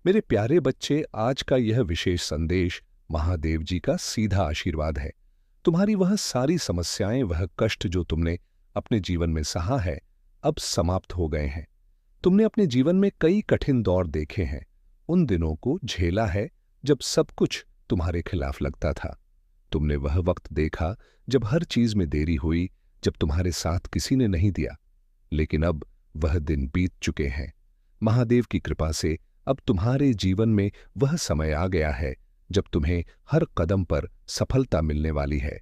मेरे प्यारे बच्चे, आज का यह विशेष संदेश महादेव जी का सीधा आशीर्वाद है। तुम्हारी वह सारी समस्याएं, वह कष्ट जो तुमने अपने जीवन में सहा है, अब समाप्त हो गए हैं। तुमने अपने जीवन में कई कठिन दौर देखे हैं, उन दिनों को झेला है जब सब कुछ तुम्हारे खिलाफ लगता था। तुमने वह वक्त देखा जब हर चीज में देरी हुई, जब तुम्हारे साथ किसी ने नहीं दिया। लेकिन अब वह दिन बीत चुके हैं। महादेव की कृपा से अब तुम्हारे जीवन में वह समय आ गया है जब तुम्हें हर कदम पर सफलता मिलने वाली है।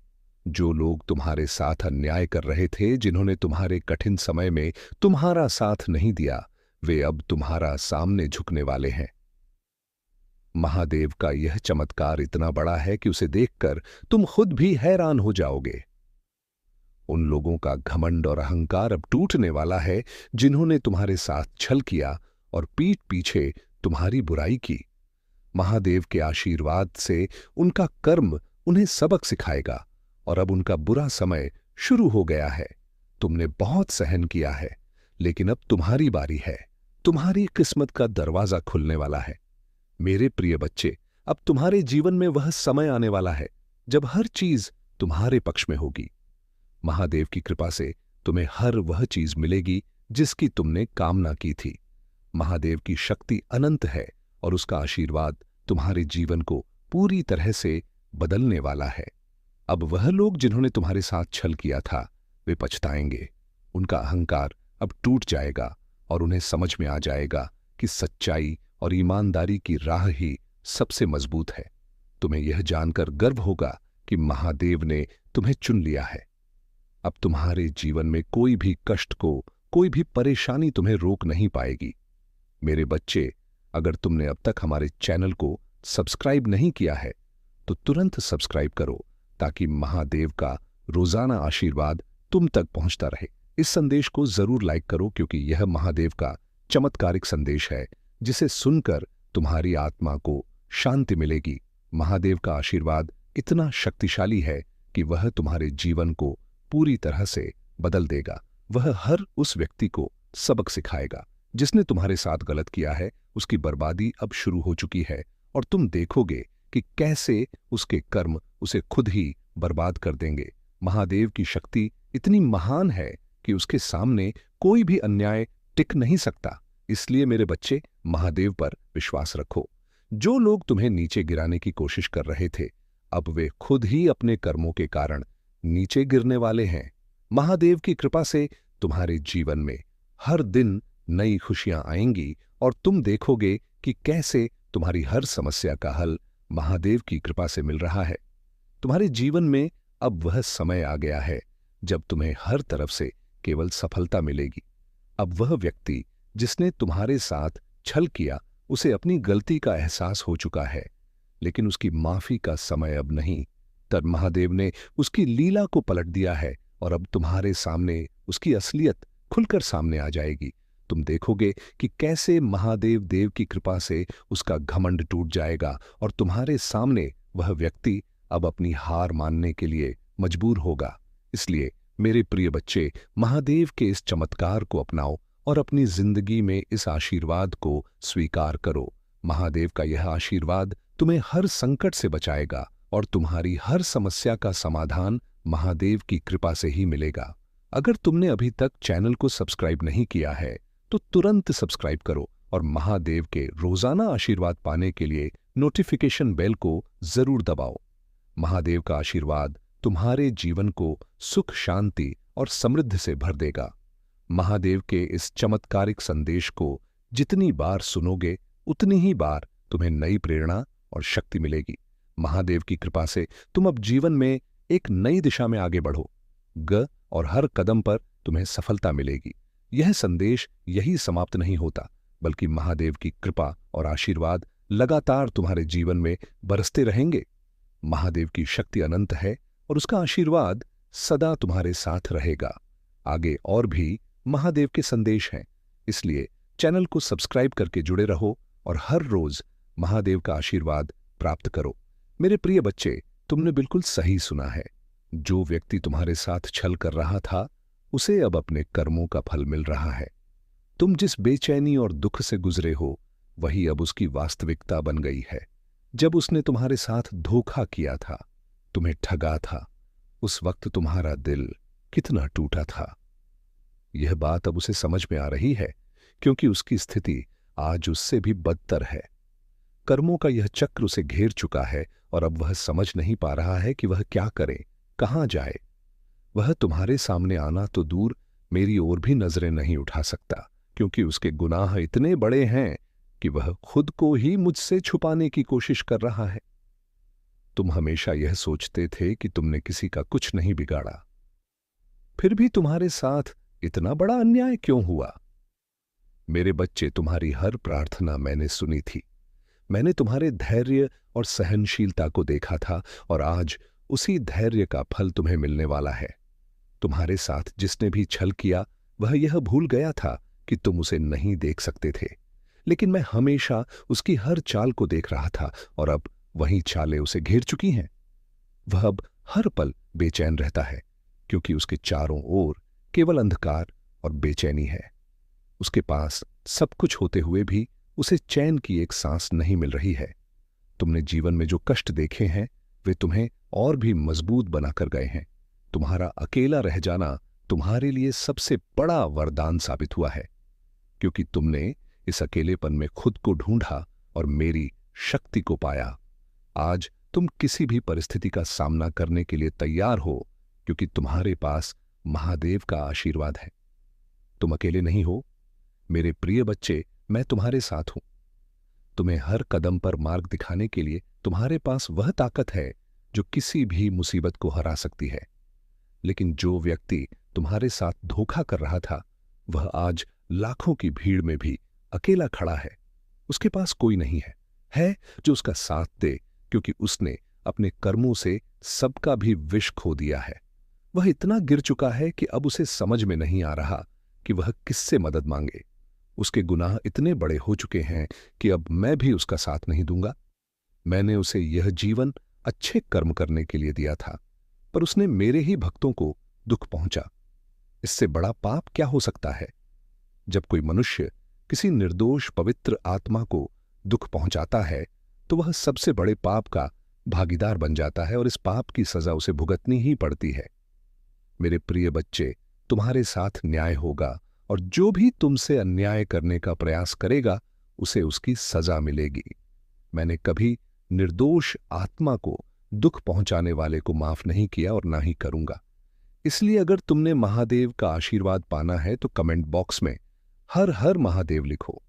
जो लोग तुम्हारे साथ अन्याय कर रहे थे, जिन्होंने तुम्हारे कठिन समय में तुम्हारा साथ नहीं दिया, वे अब तुम्हारा सामने झुकने वाले हैं। महादेव का यह चमत्कार इतना बड़ा है कि उसे देखकर तुम खुद भी हैरान हो जाओगे। उन लोगों का घमंड और अहंकार अब टूटने वाला है, जिन्होंने तुम्हारे साथ छल किया और पीठ पीछे तुम्हारी बुराई की। महादेव के आशीर्वाद से उनका कर्म उन्हें सबक सिखाएगा और अब उनका बुरा समय शुरू हो गया है। तुमने बहुत सहन किया है, लेकिन अब तुम्हारी बारी है। तुम्हारी किस्मत का दरवाजा खुलने वाला है। मेरे प्रिय बच्चे, अब तुम्हारे जीवन में वह समय आने वाला है जब हर चीज तुम्हारे पक्ष में होगी। महादेव की कृपा से तुम्हें हर वह चीज मिलेगी जिसकी तुमने कामना की थी। महादेव की शक्ति अनंत है और उसका आशीर्वाद तुम्हारे जीवन को पूरी तरह से बदलने वाला है। अब वह लोग जिन्होंने तुम्हारे साथ छल किया था, वे पछताएंगे। उनका अहंकार अब टूट जाएगा और उन्हें समझ में आ जाएगा कि सच्चाई और ईमानदारी की राह ही सबसे मजबूत है। तुम्हें यह जानकर गर्व होगा कि महादेव ने तुम्हें चुन लिया है। अब तुम्हारे जीवन में कोई भी कष्ट को, कोई भी परेशानी तुम्हें रोक नहीं पाएगी। मेरे बच्चे, अगर तुमने अब तक हमारे चैनल को सब्सक्राइब नहीं किया है, तो तुरंत सब्सक्राइब करो ताकि महादेव का रोजाना आशीर्वाद तुम तक पहुंचता रहे। इस संदेश को जरूर लाइक करो, क्योंकि यह महादेव का चमत्कारिक संदेश है जिसे सुनकर तुम्हारी आत्मा को शांति मिलेगी। महादेव का आशीर्वाद इतना शक्तिशाली है कि वह तुम्हारे जीवन को पूरी तरह से बदल देगा। वह हर उस व्यक्ति को सबक सिखाएगा जिसने तुम्हारे साथ गलत किया है। उसकी बर्बादी अब शुरू हो चुकी है और तुम देखोगे कि कैसे उसके कर्म उसे खुद ही बर्बाद कर देंगे। महादेव की शक्ति इतनी महान है कि उसके सामने कोई भी अन्याय टिक नहीं सकता। इसलिए मेरे बच्चे, महादेव पर विश्वास रखो। जो लोग तुम्हें नीचे गिराने की कोशिश कर रहे थे, अब वे खुद ही अपने कर्मों के कारण नीचे गिरने वाले हैं। महादेव की कृपा से तुम्हारे जीवन में हर दिन नई खुशियां आएंगी और तुम देखोगे कि कैसे तुम्हारी हर समस्या का हल महादेव की कृपा से मिल रहा है। तुम्हारे जीवन में अब वह समय आ गया है जब तुम्हें हर तरफ से केवल सफलता मिलेगी। अब वह व्यक्ति जिसने तुम्हारे साथ छल किया, उसे अपनी गलती का एहसास हो चुका है, लेकिन उसकी माफी का समय अब नहीं। तब महादेव ने उसकी लीला को पलट दिया है और अब तुम्हारे सामने उसकी असलियत खुलकर सामने आ जाएगी। तुम देखोगे कि कैसे महादेव देव की कृपा से उसका घमंड टूट जाएगा और तुम्हारे सामने वह व्यक्ति अब अपनी हार मानने के लिए मजबूर होगा। इसलिए मेरे प्रिय बच्चे, महादेव के इस चमत्कार को अपनाओ और अपनी जिंदगी में इस आशीर्वाद को स्वीकार करो। महादेव का यह आशीर्वाद तुम्हें हर संकट से बचाएगा और तुम्हारी हर समस्या का समाधान महादेव की कृपा से ही मिलेगा। अगर तुमने अभी तक चैनल को सब्सक्राइब नहीं किया है, तो तुरंत सब्सक्राइब करो और महादेव के रोजाना आशीर्वाद पाने के लिए नोटिफिकेशन बेल को जरूर दबाओ। महादेव का आशीर्वाद तुम्हारे जीवन को सुख, शांति और समृद्धि से भर देगा। महादेव के इस चमत्कारिक संदेश को जितनी बार सुनोगे, उतनी ही बार तुम्हें नई प्रेरणा और शक्ति मिलेगी। महादेव की कृपा से तुम अब जीवन में एक नई दिशा में आगे बढ़ो और हर कदम पर तुम्हें सफलता मिलेगी। यह संदेश यही समाप्त नहीं होता, बल्कि महादेव की कृपा और आशीर्वाद लगातार तुम्हारे जीवन में बरसते रहेंगे। महादेव की शक्ति अनंत है और उसका आशीर्वाद सदा तुम्हारे साथ रहेगा। आगे और भी महादेव के संदेश हैं, इसलिए चैनल को सब्सक्राइब करके जुड़े रहो और हर रोज महादेव का आशीर्वाद प्राप्त करो। मेरे प्रिय बच्चे, तुमने बिल्कुल सही सुना है। जो व्यक्ति तुम्हारे साथ छल कर रहा था, उसे अब अपने कर्मों का फल मिल रहा है। तुम जिस बेचैनी और दुख से गुजरे हो, वही अब उसकी वास्तविकता बन गई है। जब उसने तुम्हारे साथ धोखा किया था, तुम्हें ठगा था, उस वक्त तुम्हारा दिल कितना टूटा था। यह बात अब उसे समझ में आ रही है, क्योंकि उसकी स्थिति आज उससे भी बदतर है। कर्मों का यह चक्र उसे घेर चुका है और अब वह समझ नहीं पा रहा है कि वह क्या करे, कहां जाए। वह तुम्हारे सामने आना तो दूर, मेरी ओर भी नजरें नहीं उठा सकता, क्योंकि उसके गुनाह इतने बड़े हैं कि वह खुद को ही मुझसे छुपाने की कोशिश कर रहा है। तुम हमेशा यह सोचते थे कि तुमने किसी का कुछ नहीं बिगाड़ा, फिर भी तुम्हारे साथ इतना बड़ा अन्याय क्यों हुआ? मेरे बच्चे, तुम्हारी हर प्रार्थना मैंने सुनी थी। मैंने तुम्हारे धैर्य और सहनशीलता को देखा था और आज उसी धैर्य का फल तुम्हें मिलने वाला है। तुम्हारे साथ जिसने भी छल किया वह यह भूल गया था कि तुम उसे नहीं देख सकते थे, लेकिन मैं हमेशा उसकी हर चाल को देख रहा था और अब वही चालें उसे घेर चुकी हैं। वह अब हर पल बेचैन रहता है, क्योंकि उसके चारों ओर केवल अंधकार और बेचैनी है। उसके पास सब कुछ होते हुए भी उसे चैन की एक सांस नहीं मिल रही है। तुमने जीवन में जो कष्ट देखे हैं वे तुम्हें और भी मजबूत बनाकर गए हैं। तुम्हारा अकेला रह जाना तुम्हारे लिए सबसे बड़ा वरदान साबित हुआ है, क्योंकि तुमने इस अकेलेपन में खुद को ढूंढा और मेरी शक्ति को पाया। आज तुम किसी भी परिस्थिति का सामना करने के लिए तैयार हो, क्योंकि तुम्हारे पास महादेव का आशीर्वाद है। तुम अकेले नहीं हो मेरे प्रिय बच्चे, मैं तुम्हारे साथ हूं। तुम्हें हर कदम पर मार्ग दिखाने के लिए तुम्हारे पास वह ताकत है जो किसी भी मुसीबत को हरा सकती है। लेकिन जो व्यक्ति तुम्हारे साथ धोखा कर रहा था, वह आज लाखों की भीड़ में भी अकेला खड़ा है। उसके पास कोई नहीं है जो उसका साथ दे, क्योंकि उसने अपने कर्मों से सबका भी विष खो दिया है। वह इतना गिर चुका है कि अब उसे समझ में नहीं आ रहा कि वह किससे मदद मांगे। उसके गुनाह इतने बड़े हो चुके हैं कि अब मैं भी उसका साथ नहीं दूंगा। मैंने उसे यह जीवन अच्छे कर्म करने के लिए दिया था, पर उसने मेरे ही भक्तों को दुख पहुंचा। इससे बड़ा पाप क्या हो सकता है? जब कोई मनुष्य किसी निर्दोष पवित्र आत्मा को दुख पहुंचाता है, तो वह सबसे बड़े पाप का भागीदार बन जाता है और इस पाप की सजा उसे भुगतनी ही पड़ती है। मेरे प्रिय बच्चे, तुम्हारे साथ न्याय होगा और जो भी तुमसे अन्याय करने का प्रयास करेगा उसे उसकी सजा मिलेगी। मैंने कभी निर्दोष आत्मा को दुख पहुंचाने वाले को माफ नहीं किया और ना ही करूंगा। इसलिए अगर तुमने महादेव का आशीर्वाद पाना है तो कमेंट बॉक्स में हर हर महादेव लिखो।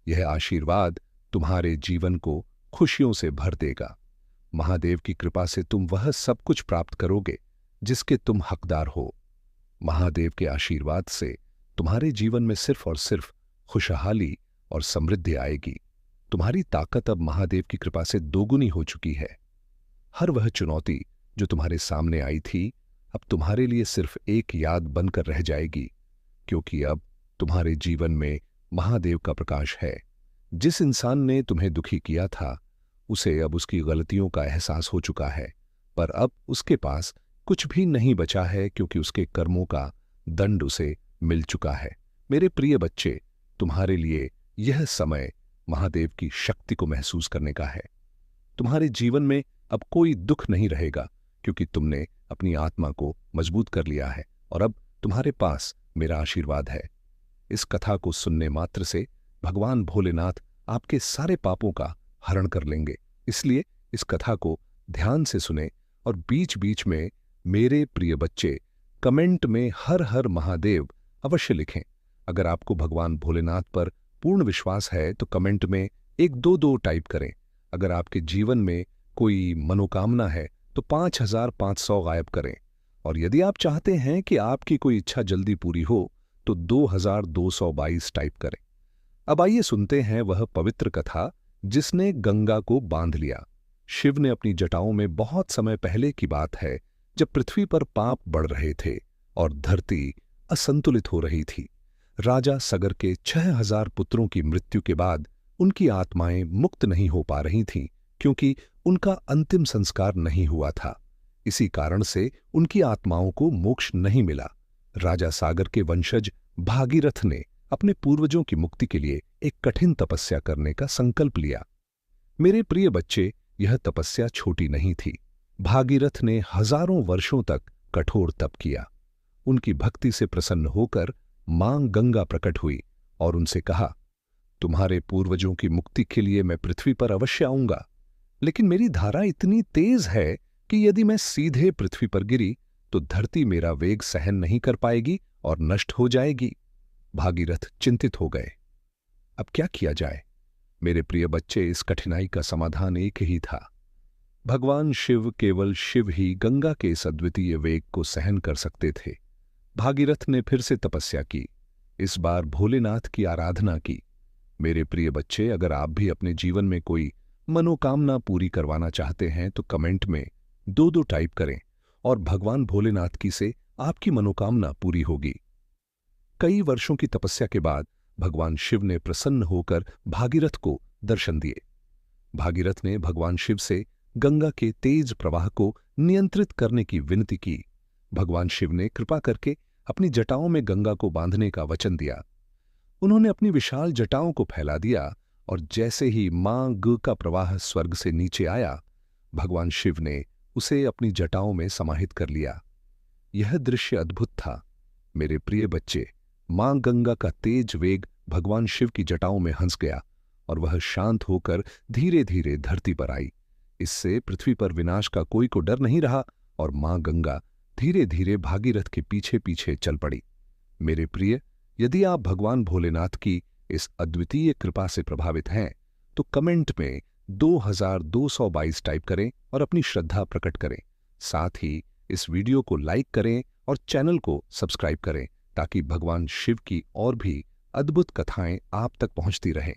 यह आशीर्वाद तुम्हारे जीवन को खुशियों से भर देगा। महादेव की कृपा से तुम वह सब कुछ प्राप्त करोगे जिसके तुम हकदार हो। महादेव के आशीर्वाद से तुम्हारे जीवन में सिर्फ और सिर्फ खुशहाली और समृद्धि आएगी। तुम्हारी ताकत अब महादेव की कृपा से दोगुनी हो चुकी है। हर वह चुनौती जो तुम्हारे सामने आई थी, अब तुम्हारे लिए सिर्फ एक याद बनकर रह जाएगी, क्योंकि अब तुम्हारे जीवन में महादेव का प्रकाश है। जिस इंसान ने तुम्हें दुखी किया था, उसे अब उसकी गलतियों का एहसास हो चुका है, पर अब उसके पास कुछ भी नहीं बचा है, क्योंकि उसके कर्मों का दंड उसे मिल चुका है। मेरे प्रिय बच्चे, तुम्हारे लिए यह समय महादेव की शक्ति को महसूस करने का है। तुम्हारे जीवन में अब कोई दुख नहीं रहेगा, क्योंकि तुमने अपनी आत्मा को मजबूत कर लिया है और अब तुम्हारे पास मेरा आशीर्वाद है। इस कथा को सुनने मात्र से भगवान भोलेनाथ आपके सारे पापों का हरण कर लेंगे। इसलिए इस कथा को ध्यान से सुने और बीच बीच में मेरे प्रिय बच्चे कमेंट में हर हर महादेव अवश्य लिखें। अगर आपको भगवान भोलेनाथ पर पूर्ण विश्वास है तो कमेंट में 122 टाइप करें। अगर आपके जीवन में कोई मनोकामना है तो 5500 गायब करें। और यदि आप चाहते हैं कि आपकी कोई इच्छा जल्दी पूरी हो तो 2222 टाइप करें। अब आइए सुनते हैं वह पवित्र कथा जिसने गंगा को बांध लिया। शिव ने अपनी जटाओं में बहुत समय पहले की बात है, जब पृथ्वी पर पाप बढ़ रहे थे और धरती असंतुलित हो रही थी। राजा सगर के 6000 पुत्रों की मृत्यु के बाद उनकी आत्माएं मुक्त नहीं हो पा रही थीं, क्योंकि उनका अंतिम संस्कार नहीं हुआ था। इसी कारण से उनकी आत्माओं को मोक्ष नहीं मिला। राजा सागर के वंशज भागीरथ ने अपने पूर्वजों की मुक्ति के लिए एक कठिन तपस्या करने का संकल्प लिया। मेरे प्रिय बच्चे, यह तपस्या छोटी नहीं थी। भागीरथ ने हजारों वर्षों तक कठोर तप किया। उनकी भक्ति से प्रसन्न होकर मां गंगा प्रकट हुई और उनसे कहा, तुम्हारे पूर्वजों की मुक्ति के लिए मैं पृथ्वी पर अवश्य आऊंगा, लेकिन मेरी धारा इतनी तेज है कि यदि मैं सीधे पृथ्वी पर गिरी तो धरती मेरा वेग सहन नहीं कर पाएगी और नष्ट हो जाएगी। भागीरथ चिंतित हो गए। अब क्या किया जाए? मेरे प्रिय बच्चे, इस कठिनाई का समाधान एक ही था। भगवान शिव, केवल शिव ही गंगा के इस अद्वितीय वेग को सहन कर सकते थे। भागीरथ ने फिर से तपस्या की, इस बार भोलेनाथ की आराधना की। मेरे प्रिय बच्चे, अगर आप भी अपने जीवन में कोई मनोकामना पूरी करवाना चाहते हैं तो कमेंट में 2-2 टाइप करें और भगवान भोलेनाथ की से आपकी मनोकामना पूरी होगी। कई वर्षों की तपस्या के बाद भगवान शिव ने प्रसन्न होकर भागीरथ को दर्शन दिए। भागीरथ ने भगवान शिव से गंगा के तेज प्रवाह को नियंत्रित करने की विनती की। भगवान शिव ने कृपा करके अपनी जटाओं में गंगा को बांधने का वचन दिया। उन्होंने अपनी विशाल जटाओं को फैला दिया और जैसे ही मां ग का प्रवाह स्वर्ग से नीचे आया, भगवान शिव ने उसे अपनी जटाओं में समाहित कर लिया। यह दृश्य अद्भुत था। मेरे प्रिय बच्चे, मां गंगा का तेज वेग भगवान शिव की जटाओं में हंस गया और वह शांत होकर धीरे धीरे धरती पर आई। इससे पृथ्वी पर विनाश का कोई को डर नहीं रहा और मां गंगा धीरे धीरे भागीरथ के पीछे पीछे चल पड़ी। मेरे प्रिय, यदि आप भगवान भोलेनाथ की इस अद्वितीय कृपा से प्रभावित हैं तो कमेंट में 2222 टाइप करें और अपनी श्रद्धा प्रकट करें। साथ ही इस वीडियो को लाइक करें और चैनल को सब्सक्राइब करें ताकि भगवान शिव की और भी अद्भुत कथाएं आप तक पहुंचती रहें।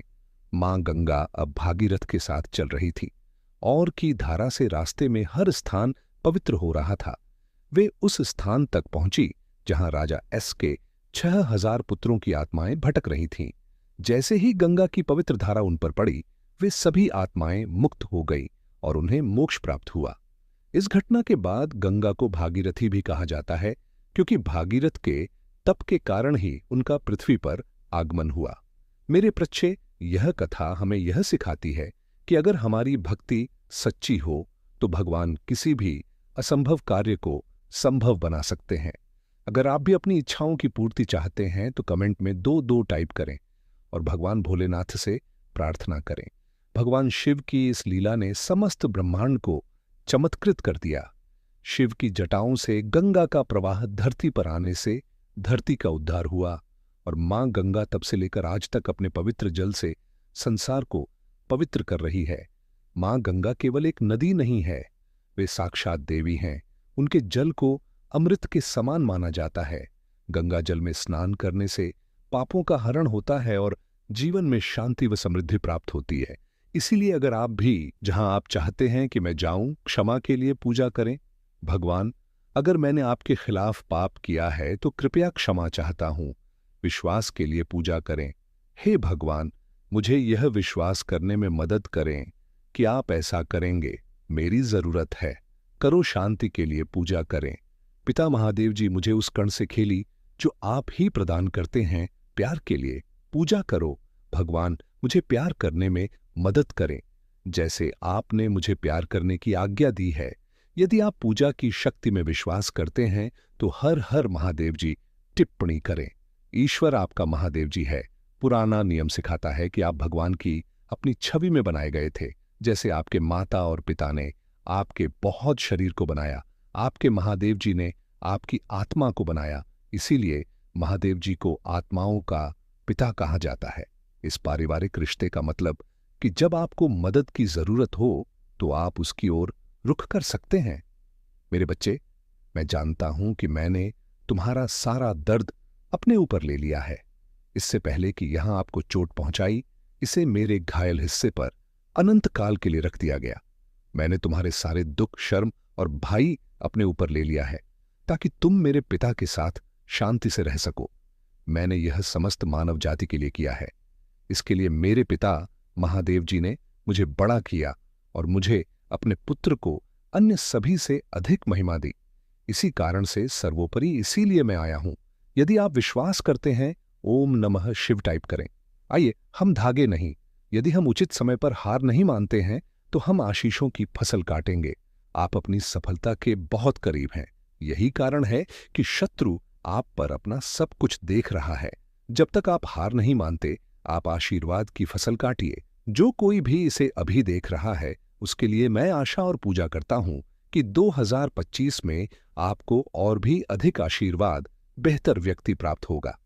मां गंगा अब भागीरथ के साथ चल रही थी और की धारा से रास्ते में हर स्थान पवित्र हो रहा था। वे उस स्थान तक पहुंची जहां राजा एस के 6000 पुत्रों की आत्माएं भटक रही थीं। जैसे ही गंगा की पवित्र धारा उन पर पड़ी, वे सभी आत्माएं मुक्त हो गई और उन्हें मोक्ष प्राप्त हुआ। इस घटना के बाद गंगा को भागीरथी भी कहा जाता है, क्योंकि भागीरथ के तप के कारण ही उनका पृथ्वी पर आगमन हुआ। मेरे बच्चे, यह कथा हमें यह सिखाती है कि अगर हमारी भक्ति सच्ची हो तो भगवान किसी भी असंभव कार्य को संभव बना सकते हैं। अगर आप भी अपनी इच्छाओं की पूर्ति चाहते हैं तो कमेंट में 2-2 टाइप करें और भगवान भोलेनाथ से प्रार्थना करें। भगवान शिव की इस लीला ने समस्त ब्रह्मांड को चमत्कृत कर दिया। शिव की जटाओं से गंगा का प्रवाह धरती पर आने से धरती का उद्धार हुआ और मां गंगा तब से लेकर आज तक अपने पवित्र जल से संसार को पवित्र कर रही है। मां गंगा केवल एक नदी नहीं है, वे साक्षात देवी हैं। उनके जल को अमृत के समान माना जाता है। गंगा जल में स्नान करने से पापों का हरण होता है और जीवन में शांति व समृद्धि प्राप्त होती है। इसीलिए अगर आप भी जहां आप चाहते हैं कि मैं जाऊं, क्षमा के लिए पूजा करें। भगवान, अगर मैंने आपके खिलाफ पाप किया है तो कृपया क्षमा चाहता हूं। विश्वास के लिए पूजा करें। हे भगवान, मुझे यह विश्वास करने में मदद करें कि आप ऐसा करेंगे। मेरी जरूरत है। करो शांति के लिए पूजा करें। पिता महादेव जी, मुझे उस कण से खेली जो आप ही प्रदान करते हैं। प्यार के लिए पूजा करो। भगवान, मुझे प्यार करने में मदद करें जैसे आपने मुझे प्यार करने की आज्ञा दी है। यदि आप पूजा की शक्ति में विश्वास करते हैं तो हर हर महादेव जी टिप्पणी करें। ईश्वर आपका महादेव जी है। पुराना नियम सिखाता है कि आप भगवान की अपनी छवि में बनाए गए थे। जैसे आपके माता और पिता ने आपके बहुत शरीर को बनाया, आपके महादेव जी ने आपकी आत्मा को बनाया। इसीलिए महादेव जी को आत्माओं का पिता कहा जाता है। इस पारिवारिक रिश्ते का मतलब कि जब आपको मदद की जरूरत हो तो आप उसकी ओर रुख कर सकते हैं। मेरे बच्चे, मैं जानता हूं कि मैंने तुम्हारा सारा दर्द अपने ऊपर ले लिया है। इससे पहले कि यहां आपको चोट पहुंचाई, इसे मेरे घायल हिस्से पर अनंत काल के लिए रख दिया गया। मैंने तुम्हारे सारे दुख, शर्म और भाई अपने ऊपर ले लिया है ताकि तुम मेरे पिता के साथ शांति से रह सको। मैंने यह समस्त मानव जाति के लिए किया है। इसके लिए मेरे पिता महादेव जी ने मुझे बड़ा किया और मुझे अपने पुत्र को अन्य सभी से अधिक महिमा दी। इसी कारण से सर्वोपरि इसीलिए मैं आया हूं। यदि आप विश्वास करते हैं ओम नमः शिव टाइप करें। आइए, हम धागे नहीं। यदि हम उचित समय पर हार नहीं मानते हैं तो हम आशीषों की फसल काटेंगे। आप अपनी सफलता के बहुत करीब हैं। यही कारण है कि शत्रु आप पर अपना सब कुछ देख रहा है। जब तक आप हार नहीं मानते, आप आशीर्वाद की फसल काटिए। जो कोई भी इसे अभी देख रहा है, उसके लिए मैं आशा और पूजा करता हूं कि 2025 में आपको और भी अधिक आशीर्वाद, बेहतर व्यक्ति प्राप्त होगा।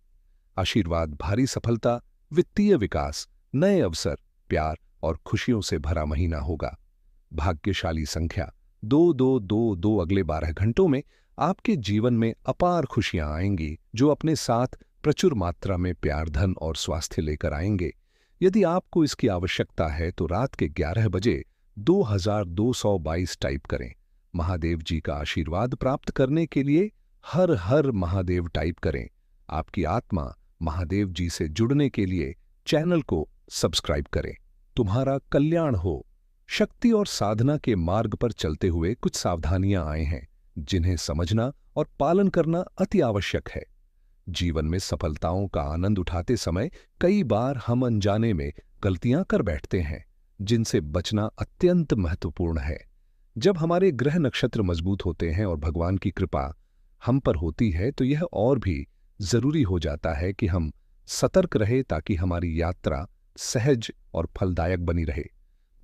आशीर्वाद भारी सफलता, वित्तीय विकास, नए अवसर, प्यार और खुशियों से भरा महीना होगा। भाग्यशाली संख्या 2222। अगले 12 घंटों में आपके जीवन में अपार खुशियां आएंगी, जो अपने साथ प्रचुर मात्रा में प्यार, धन और स्वास्थ्य लेकर आएंगे। यदि आपको इसकी आवश्यकता है तो रात के 11 बजे 2222 टाइप करें। महादेव जी का आशीर्वाद प्राप्त करने के लिए हर हर महादेव टाइप करें। आपकी आत्मा महादेव जी से जुड़ने के लिए चैनल को सब्सक्राइब करें। तुम्हारा कल्याण हो। शक्ति और साधना के मार्ग पर चलते हुए कुछ सावधानियां आए हैं, जिन्हें समझना और पालन करना अति आवश्यक है। जीवन में सफलताओं का आनंद उठाते समय कई बार हम अनजाने में गलतियां कर बैठते हैं, जिनसे बचना अत्यंत महत्वपूर्ण है। जब हमारे ग्रह नक्षत्र मजबूत होते हैं और भगवान की कृपा हम पर होती है, तो यह और भी जरूरी हो जाता है कि हम सतर्क रहे, ताकि हमारी यात्रा सहज और फलदायक बनी रहे।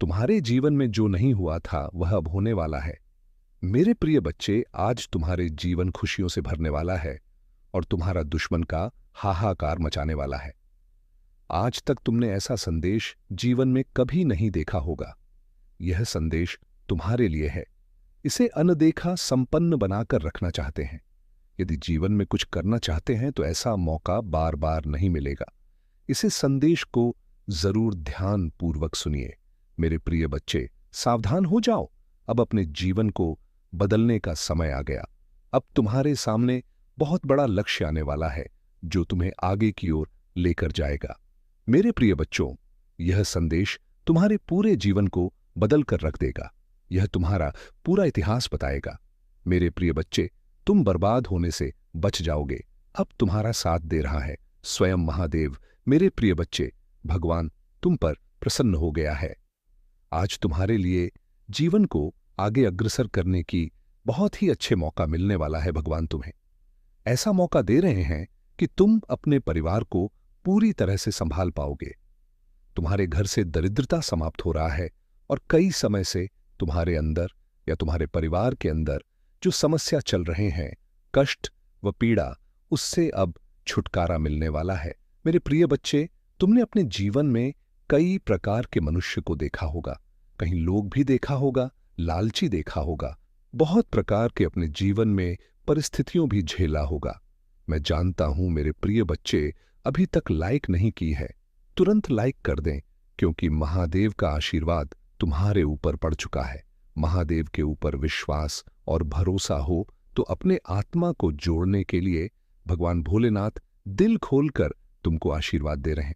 तुम्हारे जीवन में जो नहीं हुआ था वह अब होने वाला है। मेरे प्रिय बच्चे, आज तुम्हारे जीवन खुशियों से भरने वाला है और तुम्हारा दुश्मन का हाहाकार मचाने वाला है। आज तक तुमने ऐसा संदेश जीवन में कभी नहीं देखा होगा। यह संदेश तुम्हारे लिए है। इसे अनदेखा संपन्न बनाकर रखना चाहते हैं। यदि जीवन में कुछ करना चाहते हैं तो ऐसा मौका बार बार नहीं मिलेगा। इसे संदेश को जरूर ध्यान पूर्वक सुनिए। मेरे प्रिय बच्चे, सावधान हो जाओ। अब अपने जीवन को बदलने का समय आ गया। अब तुम्हारे सामने बहुत बड़ा लक्ष्य आने वाला है, जो तुम्हें आगे की ओर लेकर जाएगा। मेरे प्रिय बच्चों, यह संदेश तुम्हारे पूरे जीवन को बदल कर रख देगा। यह तुम्हारा पूरा इतिहास बताएगा। मेरे प्रिय बच्चे, तुम बर्बाद होने से बच जाओगे। अब तुम्हारा साथ दे रहा है स्वयं महादेव। मेरे प्रिय बच्चे, भगवान तुम पर प्रसन्न हो गया है। आज तुम्हारे लिए जीवन को आगे अग्रसर करने की बहुत ही अच्छे मौका मिलने वाला है। भगवान तुम्हें ऐसा मौका दे रहे हैं कि तुम अपने परिवार को पूरी तरह से संभाल पाओगे। तुम्हारे घर से दरिद्रता समाप्त हो रहा है और कई समय से तुम्हारे अंदर या तुम्हारे परिवार के अंदर जो समस्या चल रहे हैं, कष्ट व पीड़ा, उससे अब छुटकारा मिलने वाला है। मेरे प्रिय बच्चे, तुमने अपने जीवन में कई प्रकार के मनुष्य को देखा होगा। कहीं लोग भी देखा होगा, लालची देखा होगा, बहुत प्रकार के अपने जीवन में परिस्थितियों भी झेला होगा। मैं जानता हूं मेरे प्रिय बच्चे, अभी तक लाइक नहीं की है, तुरंत लाइक कर दें, क्योंकि महादेव का आशीर्वाद तुम्हारे ऊपर पड़ चुका है। महादेव के ऊपर विश्वास और भरोसा हो तो अपने आत्मा को जोड़ने के लिए भगवान भोलेनाथ दिल खोलकर तुमको आशीर्वाद दे रहे हैं।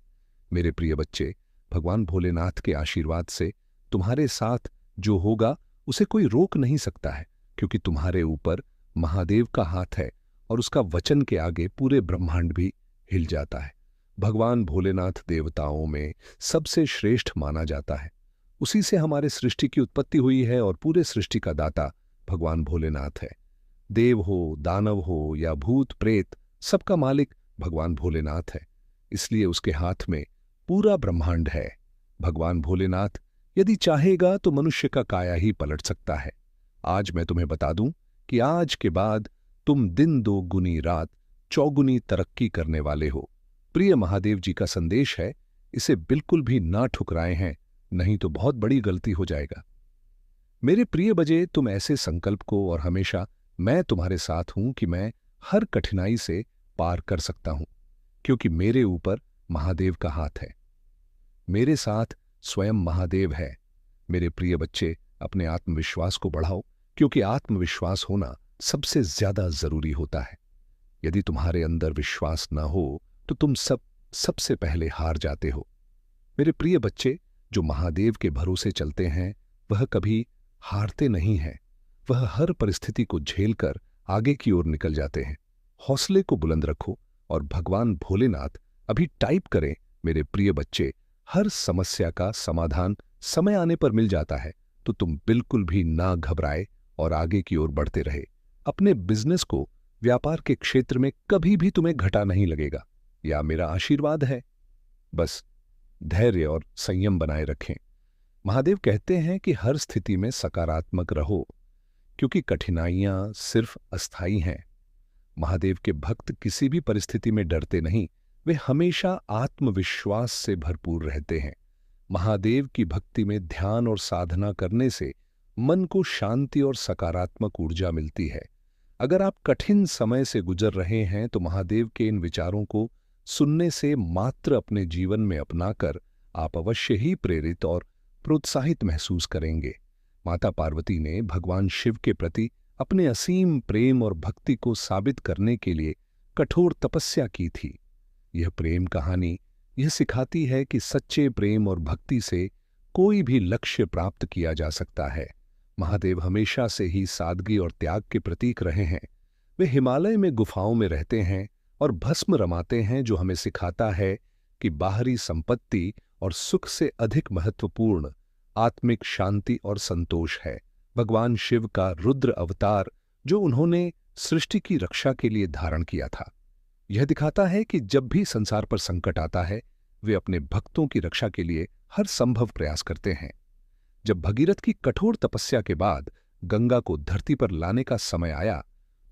मेरे प्रिय बच्चे, भगवान भोलेनाथ के आशीर्वाद से तुम्हारे साथ जो होगा उसे कोई रोक नहीं सकता है, क्योंकि तुम्हारे ऊपर महादेव का हाथ है और उसका वचन के आगे पूरे ब्रह्मांड भी हिल जाता है। भगवान भोलेनाथ देवताओं में सबसे श्रेष्ठ माना जाता है। उसी से हमारे सृष्टि की उत्पत्ति हुई है और पूरे सृष्टि का दाता भगवान भोलेनाथ है। देव हो, दानव हो या भूत प्रेत, सबका मालिक भगवान भोलेनाथ है। इसलिए उसके हाथ में पूरा ब्रह्मांड है। भगवान भोलेनाथ यदि चाहेगा तो मनुष्य का काया ही पलट सकता है। आज मैं तुम्हें बता दूं कि आज के बाद तुम दिन दोगुनी रात चौगुनी तरक्की करने वाले हो। प्रिय महादेव जी का संदेश है, इसे बिल्कुल भी ना ठुकराए हैं, नहीं तो बहुत बड़ी गलती हो जाएगा। मेरे प्रिय बजे, तुम ऐसे संकल्प को, और हमेशा मैं तुम्हारे साथ हूं कि मैं हर कठिनाई से पार कर सकता हूं, क्योंकि मेरे ऊपर महादेव का हाथ है। मेरे साथ स्वयं महादेव है। मेरे प्रिय बच्चे, अपने आत्मविश्वास को बढ़ाओ, क्योंकि आत्मविश्वास होना सबसे ज्यादा जरूरी होता है। यदि तुम्हारे अंदर विश्वास न हो तो तुम सबसे पहले हार जाते हो। मेरे प्रिय बच्चे, जो महादेव के भरोसे चलते हैं वह कभी हारते नहीं हैं। वह हर परिस्थिति को झेलकर आगे की ओर निकल जाते हैं। हौसले को बुलंद रखो और भगवान भोलेनाथ अभी टाइप करें, मेरे प्रिय बच्चे, हर समस्या का समाधान समय आने पर मिल जाता है। तो तुम बिल्कुल भी ना घबराए और आगे की ओर बढ़ते रहे। अपने बिजनेस को, व्यापार के क्षेत्र में कभी भी तुम्हें घाटा नहीं लगेगा, या मेरा आशीर्वाद है। बस धैर्य और संयम बनाए रखें। महादेव कहते हैं कि हर स्थिति में सकारात्मक रहो, क्योंकि कठिनाइयां सिर्फ अस्थायी हैं। महादेव के भक्त किसी भी परिस्थिति में डरते नहीं, वे हमेशा आत्मविश्वास से भरपूर रहते हैं। महादेव की भक्ति में ध्यान और साधना करने से मन को शांति और सकारात्मक ऊर्जा मिलती है। अगर आप कठिन समय से गुजर रहे हैं तो महादेव के इन विचारों को सुनने से मात्र अपने जीवन में अपनाकर आप अवश्य ही प्रेरित और प्रोत्साहित महसूस करेंगे। माता पार्वती ने भगवान शिव के प्रति अपने असीम प्रेम और भक्ति को साबित करने के लिए कठोर तपस्या की थी। यह प्रेम कहानी यह सिखाती है कि सच्चे प्रेम और भक्ति से कोई भी लक्ष्य प्राप्त किया जा सकता है। महादेव हमेशा से ही सादगी और त्याग के प्रतीक रहे हैं। वे हिमालय में गुफाओं में रहते हैं और भस्म रमाते हैं, जो हमें सिखाता है कि बाहरी संपत्ति और सुख से अधिक महत्वपूर्ण आत्मिक शांति और संतोष है। भगवान शिव का रुद्र अवतार जो उन्होंने सृष्टि की रक्षा के लिए धारण किया था, यह दिखाता है कि जब भी संसार पर संकट आता है, वे अपने भक्तों की रक्षा के लिए हर संभव प्रयास करते हैं। जब भगीरथ की कठोर तपस्या के बाद गंगा को धरती पर लाने का समय आया,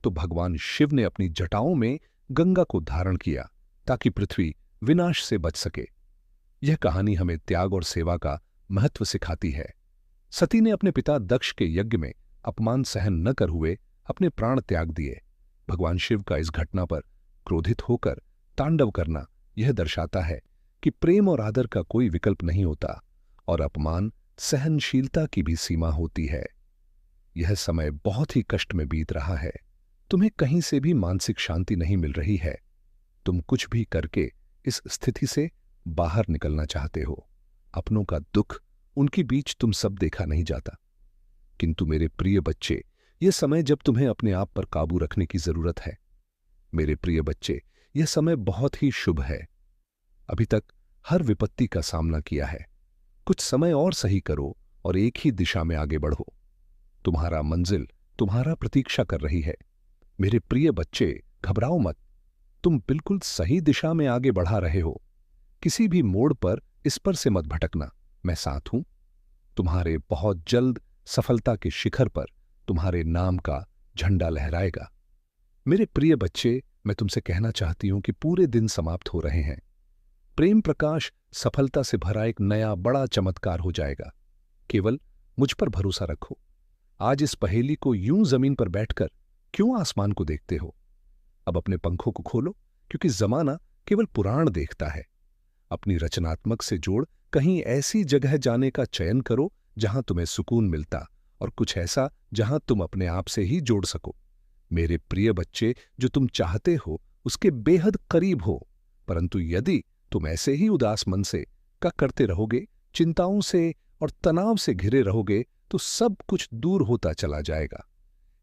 तो भगवान शिव ने अपनी जटाओं में गंगा को धारण किया ताकि पृथ्वी विनाश से बच सके। यह कहानी हमें त्याग और सेवा का महत्व सिखाती है। सती ने अपने पिता दक्ष के यज्ञ में अपमान सहन न कर हुए अपने प्राण त्याग दिए। भगवान शिव का इस घटना पर क्रोधित होकर तांडव करना यह दर्शाता है कि प्रेम और आदर का कोई विकल्प नहीं होता और अपमान सहनशीलता की भी सीमा होती है। यह समय बहुत ही कष्ट में बीत रहा है। तुम्हें कहीं से भी मानसिक शांति नहीं मिल रही है। तुम कुछ भी करके इस स्थिति से बाहर निकलना चाहते हो। अपनों का दुख, उनके बीच तुम सब देखा नहीं जाता। किंतु मेरे प्रिय बच्चे, यह समय जब तुम्हें अपने आप पर काबू रखने की जरूरत है। मेरे प्रिय बच्चे, यह समय बहुत ही शुभ है। अभी तक हर विपत्ति का सामना किया है। कुछ समय और सही करो और एक ही दिशा में आगे बढ़ो। तुम्हारा मंजिल तुम्हारा प्रतीक्षा कर रही है। मेरे प्रिय बच्चे, घबराओ मत। तुम बिल्कुल सही दिशा में आगे बढ़ा रहे हो। किसी भी मोड़ पर इस पर से मत भटकना। मैं साथ हूं। तुम्हारे बहुत जल्द सफलता के शिखर पर तुम्हारे नाम का झंडा लहराएगा। मेरे प्रिय बच्चे, मैं तुमसे कहना चाहती हूं कि पूरे दिन समाप्त हो रहे हैं। प्रेम प्रकाश सफलता से भरा एक नया बड़ा चमत्कार हो जाएगा। केवल मुझ पर भरोसा रखो। आज इस पहेली को यूं जमीन पर बैठकर क्यों आसमान को देखते हो? अब अपने पंखों को खोलो, क्योंकि जमाना केवल पुराण देखता है। अपनी रचनात्मक से जोड़ कहीं ऐसी जगह जाने का चयन करो जहां तुम्हें सुकून मिलता, और कुछ ऐसा जहां तुम अपने आप से ही जोड़ सको। मेरे प्रिय बच्चे, जो तुम चाहते हो उसके बेहद करीब हो, परंतु यदि तुम ऐसे ही उदास मन से करते रहोगे, चिंताओं से और तनाव से घिरे रहोगे, तो सब कुछ दूर होता चला जाएगा।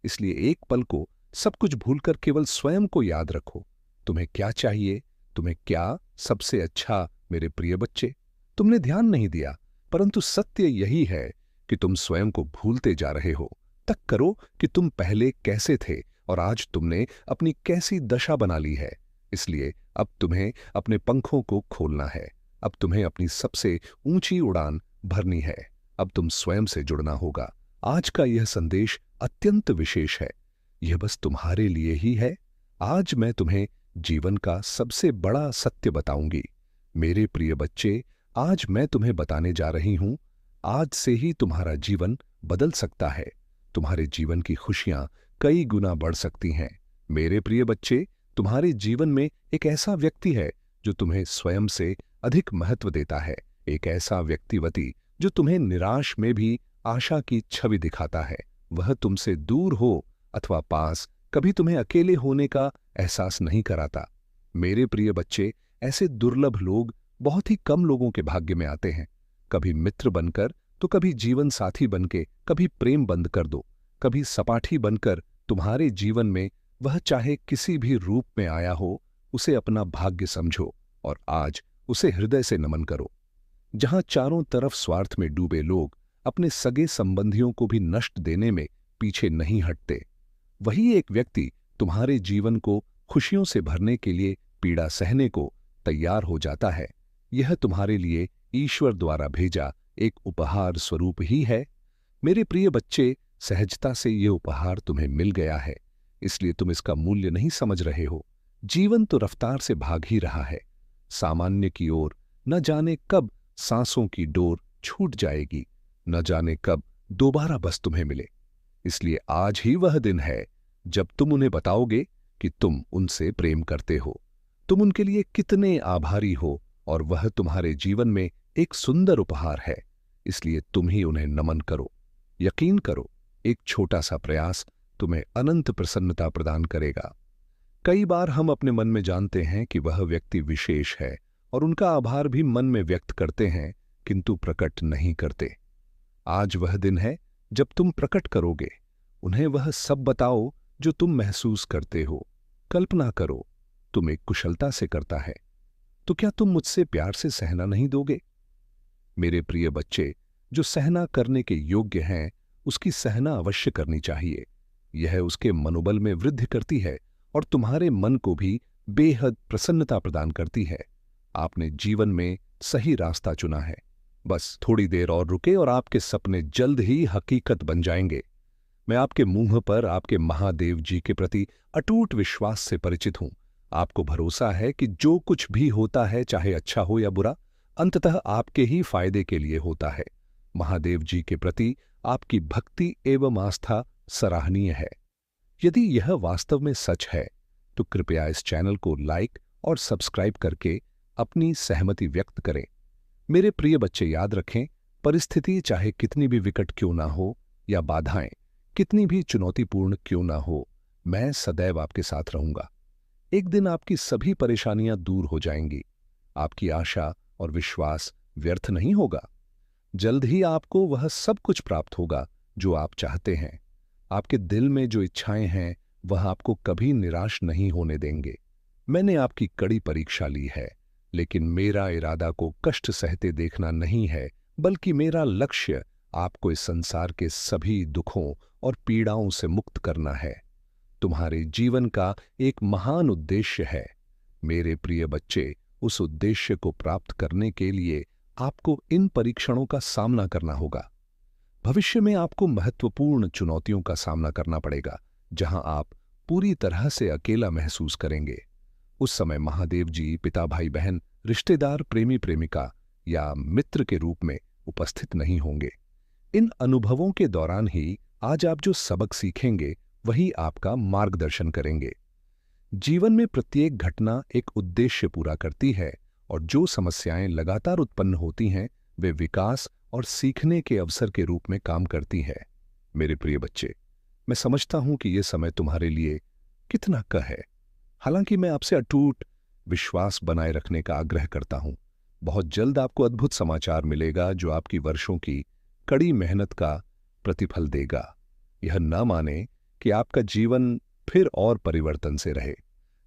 इसलिए एक पल को सब कुछ भूलकर केवल स्वयं को याद रखो। तुम्हें क्या चाहिए, तुम्हें क्या सबसे अच्छा। मेरे प्रिय बच्चे, तुमने ध्यान नहीं दिया, परंतु सत्य यही है कि तुम स्वयं को भूलते जा रहे हो। तक करो कि तुम पहले कैसे थे और आज तुमने अपनी कैसी दशा बना ली है। इसलिए अब तुम्हें अपने पंखों को खोलना है। अब तुम्हें अपनी सबसे ऊंची उड़ान भरनी है। अब तुम स्वयं से जुड़ना होगा। आज का यह संदेश अत्यंत विशेष है। यह बस तुम्हारे लिए ही है। आज मैं तुम्हें जीवन का सबसे बड़ा सत्य बताऊंगी। मेरे प्रिय बच्चे, आज मैं तुम्हें बताने जा रही हूं, आज से ही तुम्हारा जीवन बदल सकता है। तुम्हारे जीवन की खुशियां कई गुना बढ़ सकती हैं। मेरे प्रिय बच्चे, तुम्हारे जीवन में एक ऐसा व्यक्ति है जो तुम्हें स्वयं से अधिक महत्व देता है। एक ऐसा व्यक्तिवती जो तुम्हें निराश में भी आशा की छवि दिखाता है। वह तुमसे दूर हो अथवा पास, कभी तुम्हें अकेले होने का एहसास नहीं कराता। मेरे प्रिय बच्चे, ऐसे दुर्लभ लोग बहुत ही कम लोगों के भाग्य में आते हैं। कभी मित्र बनकर, तो कभी जीवन साथी बनके, कभी प्रेम बंद कर दो, कभी सपाठी बनकर तुम्हारे जीवन में वह चाहे किसी भी रूप में आया हो, उसे अपना भाग्य समझो। और आज उसे हृदय से नमन करो। जहां चारों तरफ स्वार्थ में डूबे लोग अपने सगे संबंधियों को भी नष्ट देने में पीछे नहीं हटते, वही एक व्यक्ति तुम्हारे जीवन को खुशियों से भरने के लिए पीड़ा सहने को तैयार हो जाता है। यह तुम्हारे लिए ईश्वर द्वारा भेजा एक उपहार स्वरूप ही है। मेरे प्रिय बच्चे, सहजता से यह उपहार तुम्हें मिल गया है, इसलिए तुम इसका मूल्य नहीं समझ रहे हो। जीवन तो रफ्तार से भाग ही रहा है। सामान्य की ओर न जाने कब सांसों की डोर छूट जाएगी, न जाने कब दोबारा बस तुम्हें मिले। इसलिए आज ही वह दिन है जब तुम उन्हें बताओगे कि तुम उनसे प्रेम करते हो, तुम उनके लिए कितने आभारी हो, और वह तुम्हारे जीवन में एक सुंदर उपहार है। इसलिए तुम ही उन्हें नमन करो। यकीन करो, एक छोटा सा प्रयास तुम्हें अनंत प्रसन्नता प्रदान करेगा। कई बार हम अपने मन में जानते हैं कि वह व्यक्ति विशेष है और उनका आभार भी मन में व्यक्त करते हैं, किंतु प्रकट नहीं करते। आज वह दिन है जब तुम प्रकट करोगे। उन्हें वह सब बताओ जो तुम महसूस करते हो। कल्पना करो, तुम एक कुशलता से करता है, तो क्या तुम मुझसे प्यार से सहना नहीं दोगे? मेरे प्रिय बच्चे, जो सहना करने के योग्य हैं, उसकी सहना अवश्य करनी चाहिए। यह उसके मनोबल में वृद्धि करती है और तुम्हारे मन को भी बेहद प्रसन्नता प्रदान करती है। आपने जीवन में सही रास्ता चुना है। बस थोड़ी देर और रुके और आपके सपने जल्द ही हकीकत बन जाएंगे। मैं आपके मुंह पर आपके महादेव जी के प्रति अटूट विश्वास से परिचित हूं। आपको भरोसा है कि जो कुछ भी होता है, चाहे अच्छा हो या बुरा, अंततः आपके ही फायदे के लिए होता है। महादेव जी के प्रति आपकी भक्ति एवं आस्था सराहनीय है। यदि यह वास्तव में सच है, तो कृपया इस चैनल को लाइक और सब्सक्राइब करके अपनी सहमति व्यक्त करें। मेरे प्रिय बच्चे, याद रखें, परिस्थिति चाहे कितनी भी विकट क्यों ना हो या बाधाएं कितनी भी चुनौतीपूर्ण क्यों ना हो, मैं सदैव आपके साथ रहूंगा। एक दिन आपकी सभी परेशानियां दूर हो जाएंगी। आपकी आशा और विश्वास व्यर्थ नहीं होगा। जल्द ही आपको वह सब कुछ प्राप्त होगा जो आप चाहते हैं। आपके दिल में जो इच्छाएं हैं, वह आपको कभी निराश नहीं होने देंगे। मैंने आपकी कड़ी परीक्षा ली है, लेकिन मेरा इरादा को कष्ट सहते देखना नहीं है, बल्कि मेरा लक्ष्य आपको इस संसार के सभी दुखों और पीड़ाओं से मुक्त करना है। तुम्हारे जीवन का एक महान उद्देश्य है। मेरे प्रिय बच्चे, उस उद्देश्य को प्राप्त करने के लिए आपको इन परीक्षणों का सामना करना होगा। भविष्य में आपको महत्वपूर्ण चुनौतियों का सामना करना पड़ेगा, जहां आप पूरी तरह से अकेला महसूस करेंगे। उस समय महादेव जी पिता, भाई, बहन, रिश्तेदार, प्रेमी, प्रेमिका या मित्र के रूप में उपस्थित नहीं होंगे। इन अनुभवों के दौरान ही आज आप जो सबक सीखेंगे, वही आपका मार्गदर्शन करेंगे। जीवन में प्रत्येक घटना एक उद्देश्य पूरा करती है, और जो समस्याएं लगातार उत्पन्न होती हैं, वे विकास और सीखने के अवसर के रूप में काम करती है। मेरे प्रिय बच्चे, मैं समझता हूं कि यह समय तुम्हारे लिए कितना कह है। हालांकि मैं आपसे अटूट विश्वास बनाए रखने का आग्रह करता हूं। बहुत जल्द आपको अद्भुत समाचार मिलेगा जो आपकी वर्षों की कड़ी मेहनत का प्रतिफल देगा। यह न माने कि आपका जीवन फिर और परिवर्तन से रहे।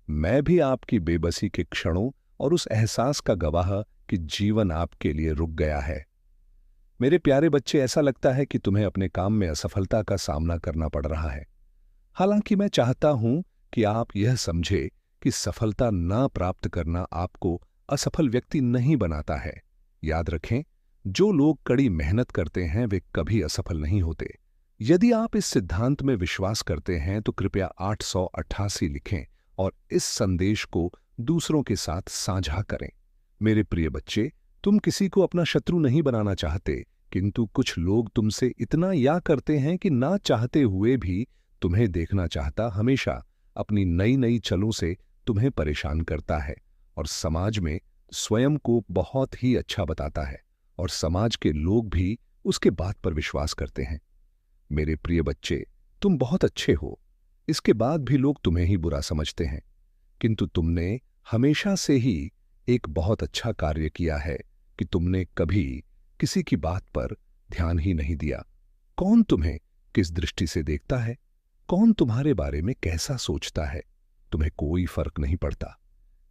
मैं भी आपकी बेबसी के क्षणों और उस एहसास का गवाह कि जीवन आपके लिए रुक गया है। मेरे प्यारे बच्चे, ऐसा लगता है कि तुम्हें अपने काम में असफलता का सामना करना पड़ रहा है। हालांकि मैं चाहता हूं कि आप यह समझे कि सफलता ना प्राप्त करना आपको असफल व्यक्ति नहीं बनाता है। याद रखें, जो लोग कड़ी मेहनत करते हैं, वे कभी असफल नहीं होते। यदि आप इस सिद्धांत में विश्वास करते हैं, तो कृपया 888 लिखें और इस संदेश को दूसरों के साथ साझा करें। मेरे प्रिय बच्चे, तुम किसी को अपना शत्रु नहीं बनाना चाहते, किंतु कुछ लोग तुमसे इतना या करते हैं कि ना चाहते हुए भी तुम्हें देखना चाहता हमेशा अपनी नई नई चलों से तुम्हें परेशान करता है, और समाज में स्वयं को बहुत ही अच्छा बताता है, और समाज के लोग भी उसके बात पर विश्वास करते हैं। मेरे प्रिय बच्चे, तुम बहुत अच्छे हो, इसके बाद भी लोग तुम्हें ही बुरा समझते हैं, किंतु तुमने हमेशा से ही एक बहुत अच्छा कार्य किया है कि तुमने कभी किसी की बात पर ध्यान ही नहीं दिया। कौन तुम्हें किस दृष्टि से देखता है, कौन तुम्हारे बारे में कैसा सोचता है, तुम्हें कोई फर्क नहीं पड़ता।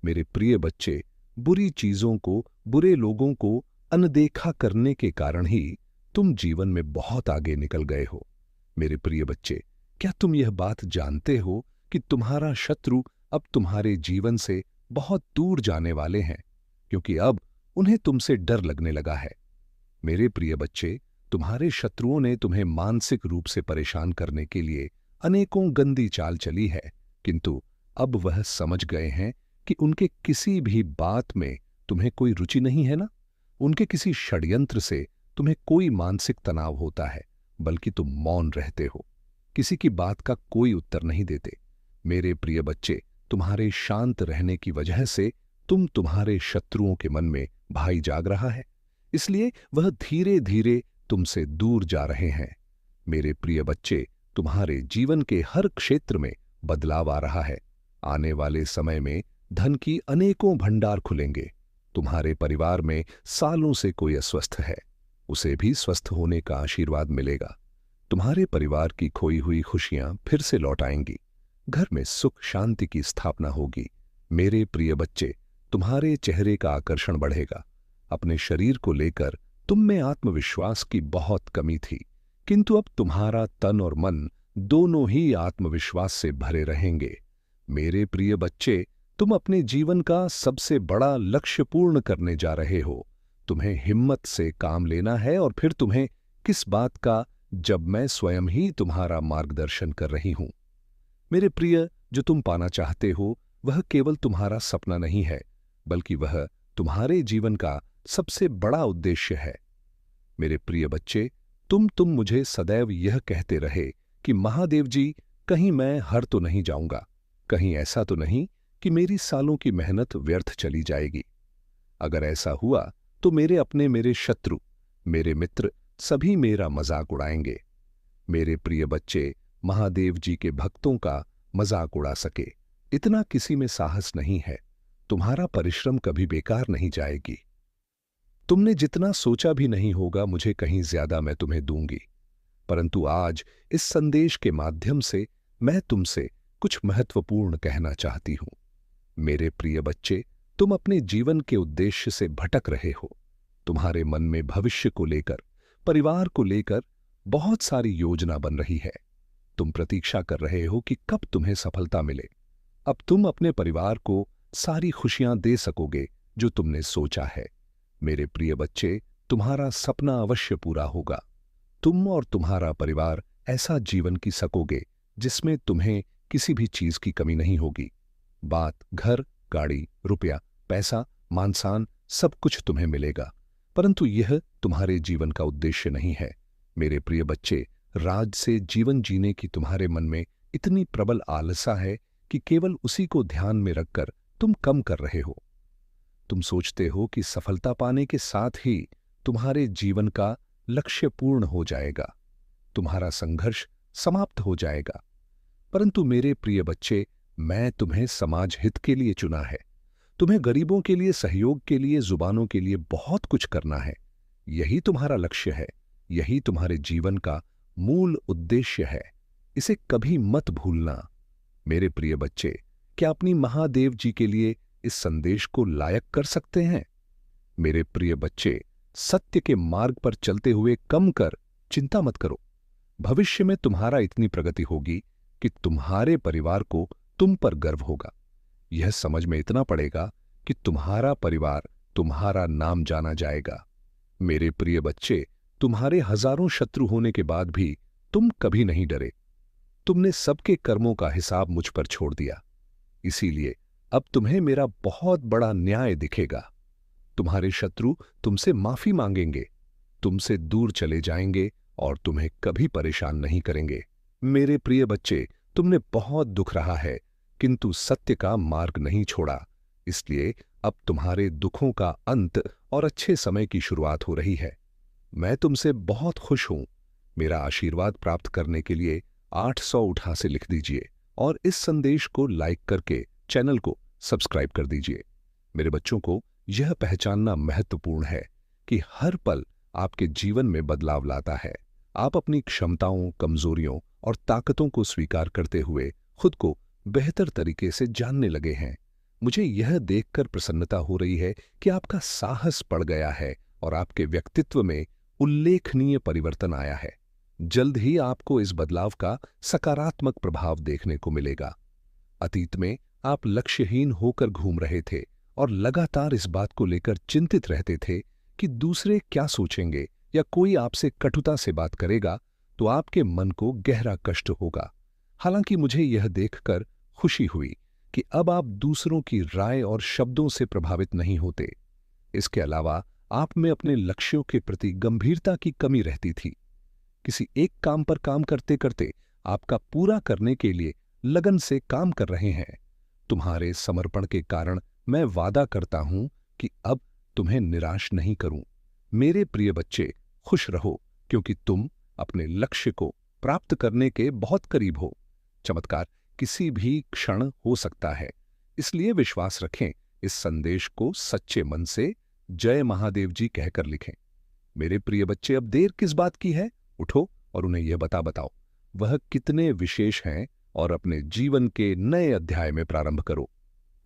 मेरे प्रिय बच्चे, बुरी चीजों को, बुरे लोगों को अनदेखा करने के कारण ही तुम जीवन में बहुत आगे निकल गए हो। मेरे प्रिय बच्चे, क्या तुम यह बात जानते हो कि तुम्हारा शत्रु अब तुम्हारे जीवन से बहुत दूर जाने वाले हैं, क्योंकि अब उन्हें तुमसे डर लगने लगा है। मेरे प्रिय बच्चे, तुम्हारे शत्रुओं ने तुम्हें मानसिक रूप से परेशान करने के लिए अनेकों गंदी चाल चली है, किंतु अब वह समझ गए हैं कि उनके किसी भी बात में तुम्हें कोई रुचि नहीं है ना। उनके किसी षड्यंत्र से तुम्हें कोई मानसिक तनाव होता है, बल्कि तुम मौन रहते हो, किसी की बात का कोई उत्तर नहीं देते। मेरे प्रिय बच्चे, तुम्हारे शांत रहने की वजह से तुम्हारे शत्रुओं के मन में भय जाग रहा है, इसलिए वह धीरे धीरे तुमसे दूर जा रहे हैं। मेरे प्रिय बच्चे, तुम्हारे जीवन के हर क्षेत्र में बदलाव आ रहा है। आने वाले समय में धन की अनेकों भंडार खुलेंगे। तुम्हारे परिवार में सालों से कोई अस्वस्थ है, उसे भी स्वस्थ होने का आशीर्वाद मिलेगा। तुम्हारे परिवार की खोई हुई खुशियां फिर से लौट आएंगी। घर में सुख शांति की स्थापना होगी। मेरे प्रिय बच्चे, तुम्हारे चेहरे का आकर्षण बढ़ेगा। अपने शरीर को लेकर तुम में आत्मविश्वास की बहुत कमी थी, किंतु अब तुम्हारा तन और मन दोनों ही आत्मविश्वास से भरे रहेंगे। मेरे प्रिय बच्चे, तुम अपने जीवन का सबसे बड़ा लक्ष्य पूर्ण करने जा रहे हो। तुम्हें हिम्मत से काम लेना है, और फिर तुम्हें किस बात का, जब मैं स्वयं ही तुम्हारा मार्गदर्शन कर रही हूं। मेरे प्रिय, जो तुम पाना चाहते हो वह केवल तुम्हारा सपना नहीं है, बल्कि वह तुम्हारे जीवन का सबसे बड़ा उद्देश्य है। मेरे प्रिय बच्चे, तुम मुझे सदैव यह कहते रहे कि महादेव जी, कहीं मैं हार तो नहीं जाऊंगा, कहीं ऐसा तो नहीं कि मेरी सालों की मेहनत व्यर्थ चली जाएगी। अगर ऐसा हुआ तो मेरे शत्रु, मेरे मित्र सभी मेरा मजाक उड़ाएंगे। मेरे प्रिय बच्चे, महादेव जी के भक्तों का मजाक उड़ा सके इतना किसी में साहस नहीं है। तुम्हारा परिश्रम कभी बेकार नहीं जाएगी। तुमने जितना सोचा भी नहीं होगा, मुझे कहीं ज्यादा मैं तुम्हें दूंगी। परंतु आज इस संदेश के माध्यम से मैं तुमसे कुछ महत्वपूर्ण कहना चाहती हूं। मेरे प्रिय बच्चे, तुम अपने जीवन के उद्देश्य से भटक रहे हो। तुम्हारे मन में भविष्य को लेकर, परिवार को लेकर बहुत सारी योजना बन रही है। तुम प्रतीक्षा कर रहे हो कि कब तुम्हें सफलता मिले। अब तुम अपने परिवार को सारी खुशियां दे सकोगे जो तुमने सोचा है। मेरे प्रिय बच्चे, तुम्हारा सपना अवश्य पूरा होगा। तुम और तुम्हारा परिवार ऐसा जीवन जी सकोगे जिसमें तुम्हें किसी भी चीज की कमी नहीं होगी। बात घर, गाड़ी, रुपया, पैसा, मान-सम्मान सब कुछ तुम्हें मिलेगा, परंतु यह तुम्हारे जीवन का उद्देश्य नहीं है। मेरे प्रिय बच्चे, राज से जीवन जीने की तुम्हारे मन में इतनी प्रबल आलसा है कि केवल उसी को ध्यान में रखकर तुम कम कर रहे हो। तुम सोचते हो कि सफलता पाने के साथ ही तुम्हारे जीवन का लक्ष्य पूर्ण हो जाएगा, तुम्हारा संघर्ष समाप्त हो जाएगा। परंतु मेरे प्रिय बच्चे, मैं तुम्हें समाज हित के लिए चुना है। तुम्हें गरीबों के लिए, सहयोग के लिए, जुबानों के लिए बहुत कुछ करना है। यही तुम्हारा लक्ष्य है, यही तुम्हारे जीवन का मूल उद्देश्य है। इसे कभी मत भूलना। मेरे प्रिय बच्चे, क्या अपनी महादेव जी के लिए इस संदेश को लायक कर सकते हैं? मेरे प्रिय बच्चे, सत्य के मार्ग पर चलते हुए कम कर चिंता मत करो। भविष्य में तुम्हारा इतनी प्रगति होगी कि तुम्हारे परिवार को तुम पर गर्व होगा। यह समझ में इतना पड़ेगा कि तुम्हारा परिवार, तुम्हारा नाम जाना जाएगा। मेरे प्रिय बच्चे, तुम्हारे हजारों शत्रु होने के बाद भी तुम कभी नहीं डरे। तुमने सबके कर्मों का हिसाब मुझ पर छोड़ दिया, इसीलिए अब तुम्हें मेरा बहुत बड़ा न्याय दिखेगा। तुम्हारे शत्रु तुमसे माफी मांगेंगे, तुमसे दूर चले जाएंगे और तुम्हें कभी परेशान नहीं करेंगे। मेरे प्रिय बच्चे, तुमने बहुत दुख रहा है, किंतु सत्य का मार्ग नहीं छोड़ा, इसलिए अब तुम्हारे दुखों का अंत और अच्छे समय की शुरुआत हो रही है। मैं तुमसे बहुत खुश हूं। मेरा आशीर्वाद प्राप्त करने के लिए 800 उठा से लिख दीजिए और इस संदेश को लाइक करके चैनल को सब्सक्राइब कर दीजिए। मेरे बच्चों को यह पहचानना महत्वपूर्ण है कि हर पल आपके जीवन में बदलाव लाता है। आप अपनी क्षमताओं, कमजोरियों और ताकतों को स्वीकार करते हुए खुद को बेहतर तरीके से जानने लगे हैं। मुझे यह देखकर प्रसन्नता हो रही है कि आपका साहस बढ़ गया है और आपके व्यक्तित्व में उल्लेखनीय परिवर्तन आया है। जल्द ही आपको इस बदलाव का सकारात्मक प्रभाव देखने को मिलेगा। अतीत में आप लक्ष्यहीन होकर घूम रहे थे और लगातार इस बात को लेकर चिंतित रहते थे कि दूसरे क्या सोचेंगे या कोई आपसे कटुता से बात करेगा तो आपके मन को गहरा कष्ट होगा। हालांकि मुझे यह देखकर खुशी हुई कि अब आप दूसरों की राय और शब्दों से प्रभावित नहीं होते। इसके अलावा आप में अपने लक्ष्यों के प्रति गंभीरता की कमी रहती थी। किसी एक काम पर काम करते करते आपका पूरा करने के लिए लगन से काम कर रहे हैं। तुम्हारे समर्पण के कारण मैं वादा करता हूं कि अब तुम्हें निराश नहीं करूं। मेरे प्रिय बच्चे, खुश रहो क्योंकि तुम अपने लक्ष्य को प्राप्त करने के बहुत करीब हो। चमत्कार किसी भी क्षण हो सकता है, इसलिए विश्वास रखें। इस संदेश को सच्चे मन से जय महादेव जी कहकर लिखें। मेरे प्रिय बच्चे, अब देर किस बात की है? उठो और उन्हें यह बताओ वह कितने विशेष हैं और अपने जीवन के नए अध्याय में प्रारंभ करो।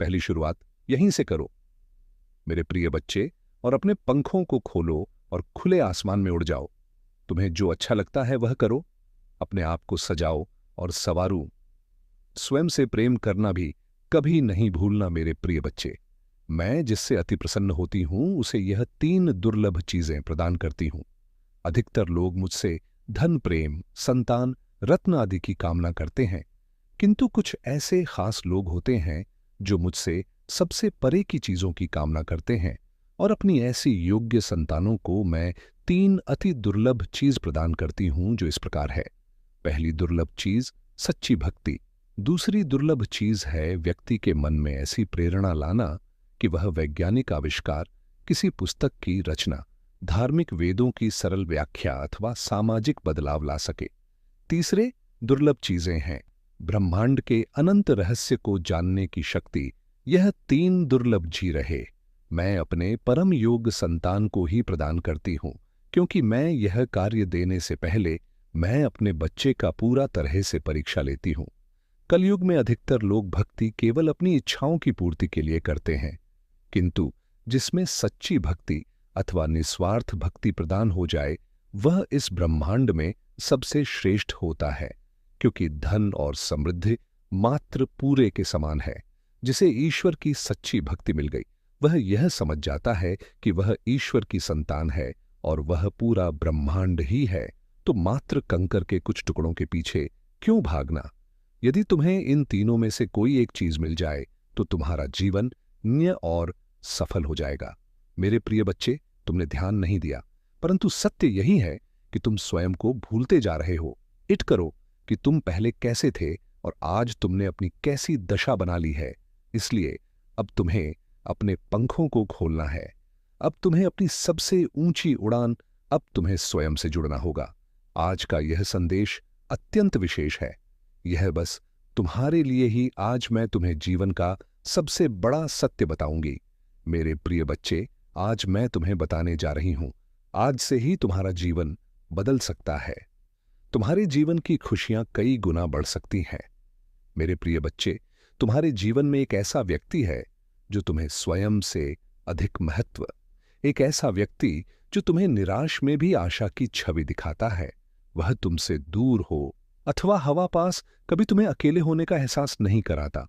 पहली शुरुआत यहीं से करो मेरे प्रिय बच्चे, और अपने पंखों को खोलो और खुले आसमान में उड़ जाओ। तुम्हें जो अच्छा लगता है वह करो, अपने आप को सजाओ और संवारो। स्वयं से प्रेम करना भी कभी नहीं भूलना मेरे प्रिय बच्चे। मैं जिससे अति प्रसन्न होती हूं उसे यह 3 दुर्लभ चीजें प्रदान करती हूं। अधिकतर लोग मुझसे धन, प्रेम, संतान, रत्न आदि की कामना करते हैं, किंतु कुछ ऐसे खास लोग होते हैं जो मुझसे सबसे परे की चीजों की कामना करते हैं, और अपनी ऐसी योग्य संतानों को मैं 3 अति दुर्लभ चीज प्रदान करती हूं जो इस प्रकार है। पहली दुर्लभ चीज सच्ची भक्ति। दूसरी दुर्लभ चीज है व्यक्ति के मन में ऐसी प्रेरणा लाना कि वह वैज्ञानिक आविष्कार, किसी पुस्तक की रचना, धार्मिक वेदों की सरल व्याख्या अथवा सामाजिक बदलाव ला सके। तीसरे दुर्लभ चीजें हैं ब्रह्मांड के अनंत रहस्य को जानने की शक्ति। यह 3 दुर्लभ जी रहे मैं अपने परम योग्य संतान को ही प्रदान करती हूं, क्योंकि मैं यह कार्य देने से पहले मैं अपने बच्चे का पूरा तरह से परीक्षा लेती हूं। कलयुग में अधिकतर लोग भक्ति केवल अपनी इच्छाओं की पूर्ति के लिए करते हैं, किंतु जिसमें सच्ची भक्ति अथवा निस्वार्थ भक्ति प्रदान हो जाए वह इस ब्रह्मांड में सबसे श्रेष्ठ होता है, क्योंकि धन और समृद्धि मात्र पूरे के समान है। जिसे ईश्वर की सच्ची भक्ति मिल गई वह यह समझ जाता है कि वह ईश्वर की संतान है और वह पूरा ब्रह्मांड ही है, तो मात्र कंकर के कुछ टुकड़ों के पीछे क्यों भागना। यदि तुम्हें इन तीनों में से कोई एक चीज मिल जाए तो तुम्हारा जीवन न्य और सफल हो जाएगा। मेरे प्रिय बच्चे, तुमने ध्यान नहीं दिया, परंतु सत्य यही है कि तुम स्वयं को भूलते जा रहे हो। इट करो कि तुम पहले कैसे थे और आज तुमने अपनी कैसी दशा बना ली है। इसलिए अब तुम्हें अपने पंखों को खोलना है। अब तुम्हें अपनी सबसे ऊंची उड़ान, अब तुम्हें स्वयं से जुड़ना होगा। आज का यह संदेश अत्यंत विशेष है। यह बस तुम्हारे लिए ही आज मैं तुम्हें जीवन का सबसे बड़ा सत्य बताऊंगी। मेरे प्रिय बच्चे, आज मैं तुम्हें बताने जा रही हूं, आज से ही तुम्हारा जीवन बदल सकता है। तुम्हारे जीवन की खुशियां कई गुना बढ़ सकती हैं। मेरे प्रिय बच्चे, तुम्हारे जीवन में एक ऐसा व्यक्ति है जो तुम्हें स्वयं से अधिक महत्व, एक ऐसा व्यक्ति जो तुम्हें निराश में भी आशा की छवि दिखाता है। वह तुमसे दूर हो अथवा हवा पास कभी तुम्हें अकेले होने का एहसास नहीं कराता।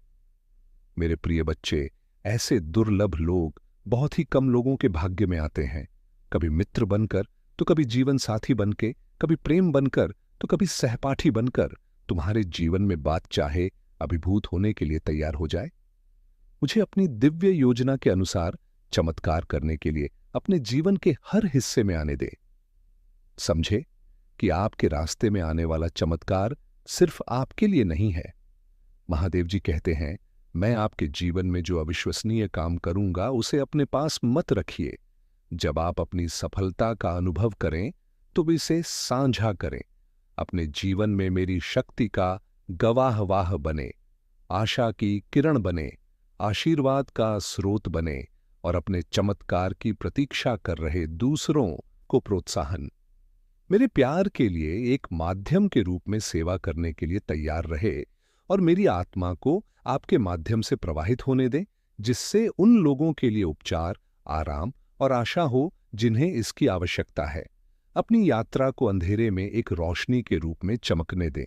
मेरे प्रिय बच्चे, ऐसे दुर्लभ लोग बहुत ही कम लोगों के भाग्य में आते हैं। कभी मित्र बनकर तो कभी जीवन साथी बनके, कभी प्रेम बनकर तो कभी सहपाठी बनकर तुम्हारे जीवन में बात चाहे अभिभूत होने के लिए तैयार हो जाए। मुझे अपनी दिव्य योजना के अनुसार चमत्कार करने के लिए अपने जीवन के हर हिस्से में आने दे। समझे कि आपके रास्ते में आने वाला चमत्कार सिर्फ आपके लिए नहीं है। महादेव जी कहते हैं, मैं आपके जीवन में जो अविश्वसनीय काम करूंगा उसे अपने पास मत रखिए। जब आप अपनी सफलता का अनुभव करें तो इसे साझा करें। अपने जीवन में मेरी शक्ति का गवाहवाह बने, आशा की किरण बने, आशीर्वाद का स्रोत बने और अपने चमत्कार की प्रतीक्षा कर रहे दूसरों को प्रोत्साहन, मेरे प्यार के लिए एक माध्यम के रूप में सेवा करने के लिए तैयार रहे और मेरी आत्मा को आपके माध्यम से प्रवाहित होने दें, जिससे उन लोगों के लिए उपचार, आराम और आशा हो जिन्हें इसकी आवश्यकता है। अपनी यात्रा को अंधेरे में एक रोशनी के रूप में चमकने दें,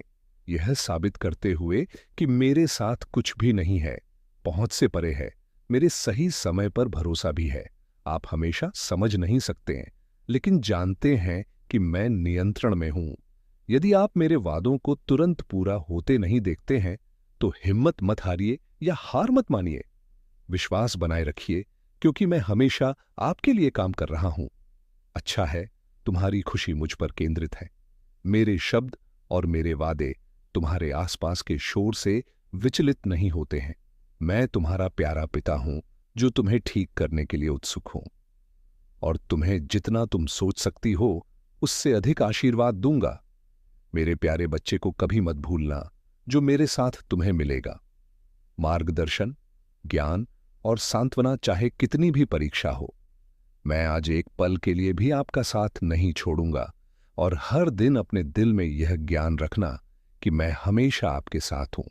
यह साबित करते हुए कि मेरे साथ कुछ भी नहीं है, पहुंच से परे है, मेरे सही समय पर भरोसा भी है। आप हमेशा समझ नहीं सकते हैं, लेकिन जानते हैं कि मैं नियंत्रण में हूं। यदि आप मेरे वादों को तुरंत पूरा होते नहीं देखते हैं, तो हिम्मत मत हारिए या हार मत मानिए। विश्वास बनाए रखिए, क्योंकि मैं हमेशा आपके लिए काम कर रहा हूं। अच्छा है, तुम्हारी खुशी मुझ पर केंद्रित है। मेरे शब्द और मेरे वादे तुम्हारे आसपास के शोर से विचलित नहीं होते हैं। मैं तुम्हारा प्यारा पिता हूं, जो तुम्हें ठीक करने के लिए उत्सुक हूं, और तुम्हें जितना तुम सोच सकती हो उससे अधिक आशीर्वाद दूंगा। मेरे प्यारे बच्चे को कभी मत भूलना, जो मेरे साथ तुम्हें मिलेगा। मार्गदर्शन, ज्ञान और सांत्वना चाहे कितनी भी परीक्षा हो, मैं आज एक पल के लिए भी आपका साथ नहीं छोड़ूंगा। और हर दिन अपने दिल में यह ज्ञान रखना कि मैं हमेशा आपके साथ हूं,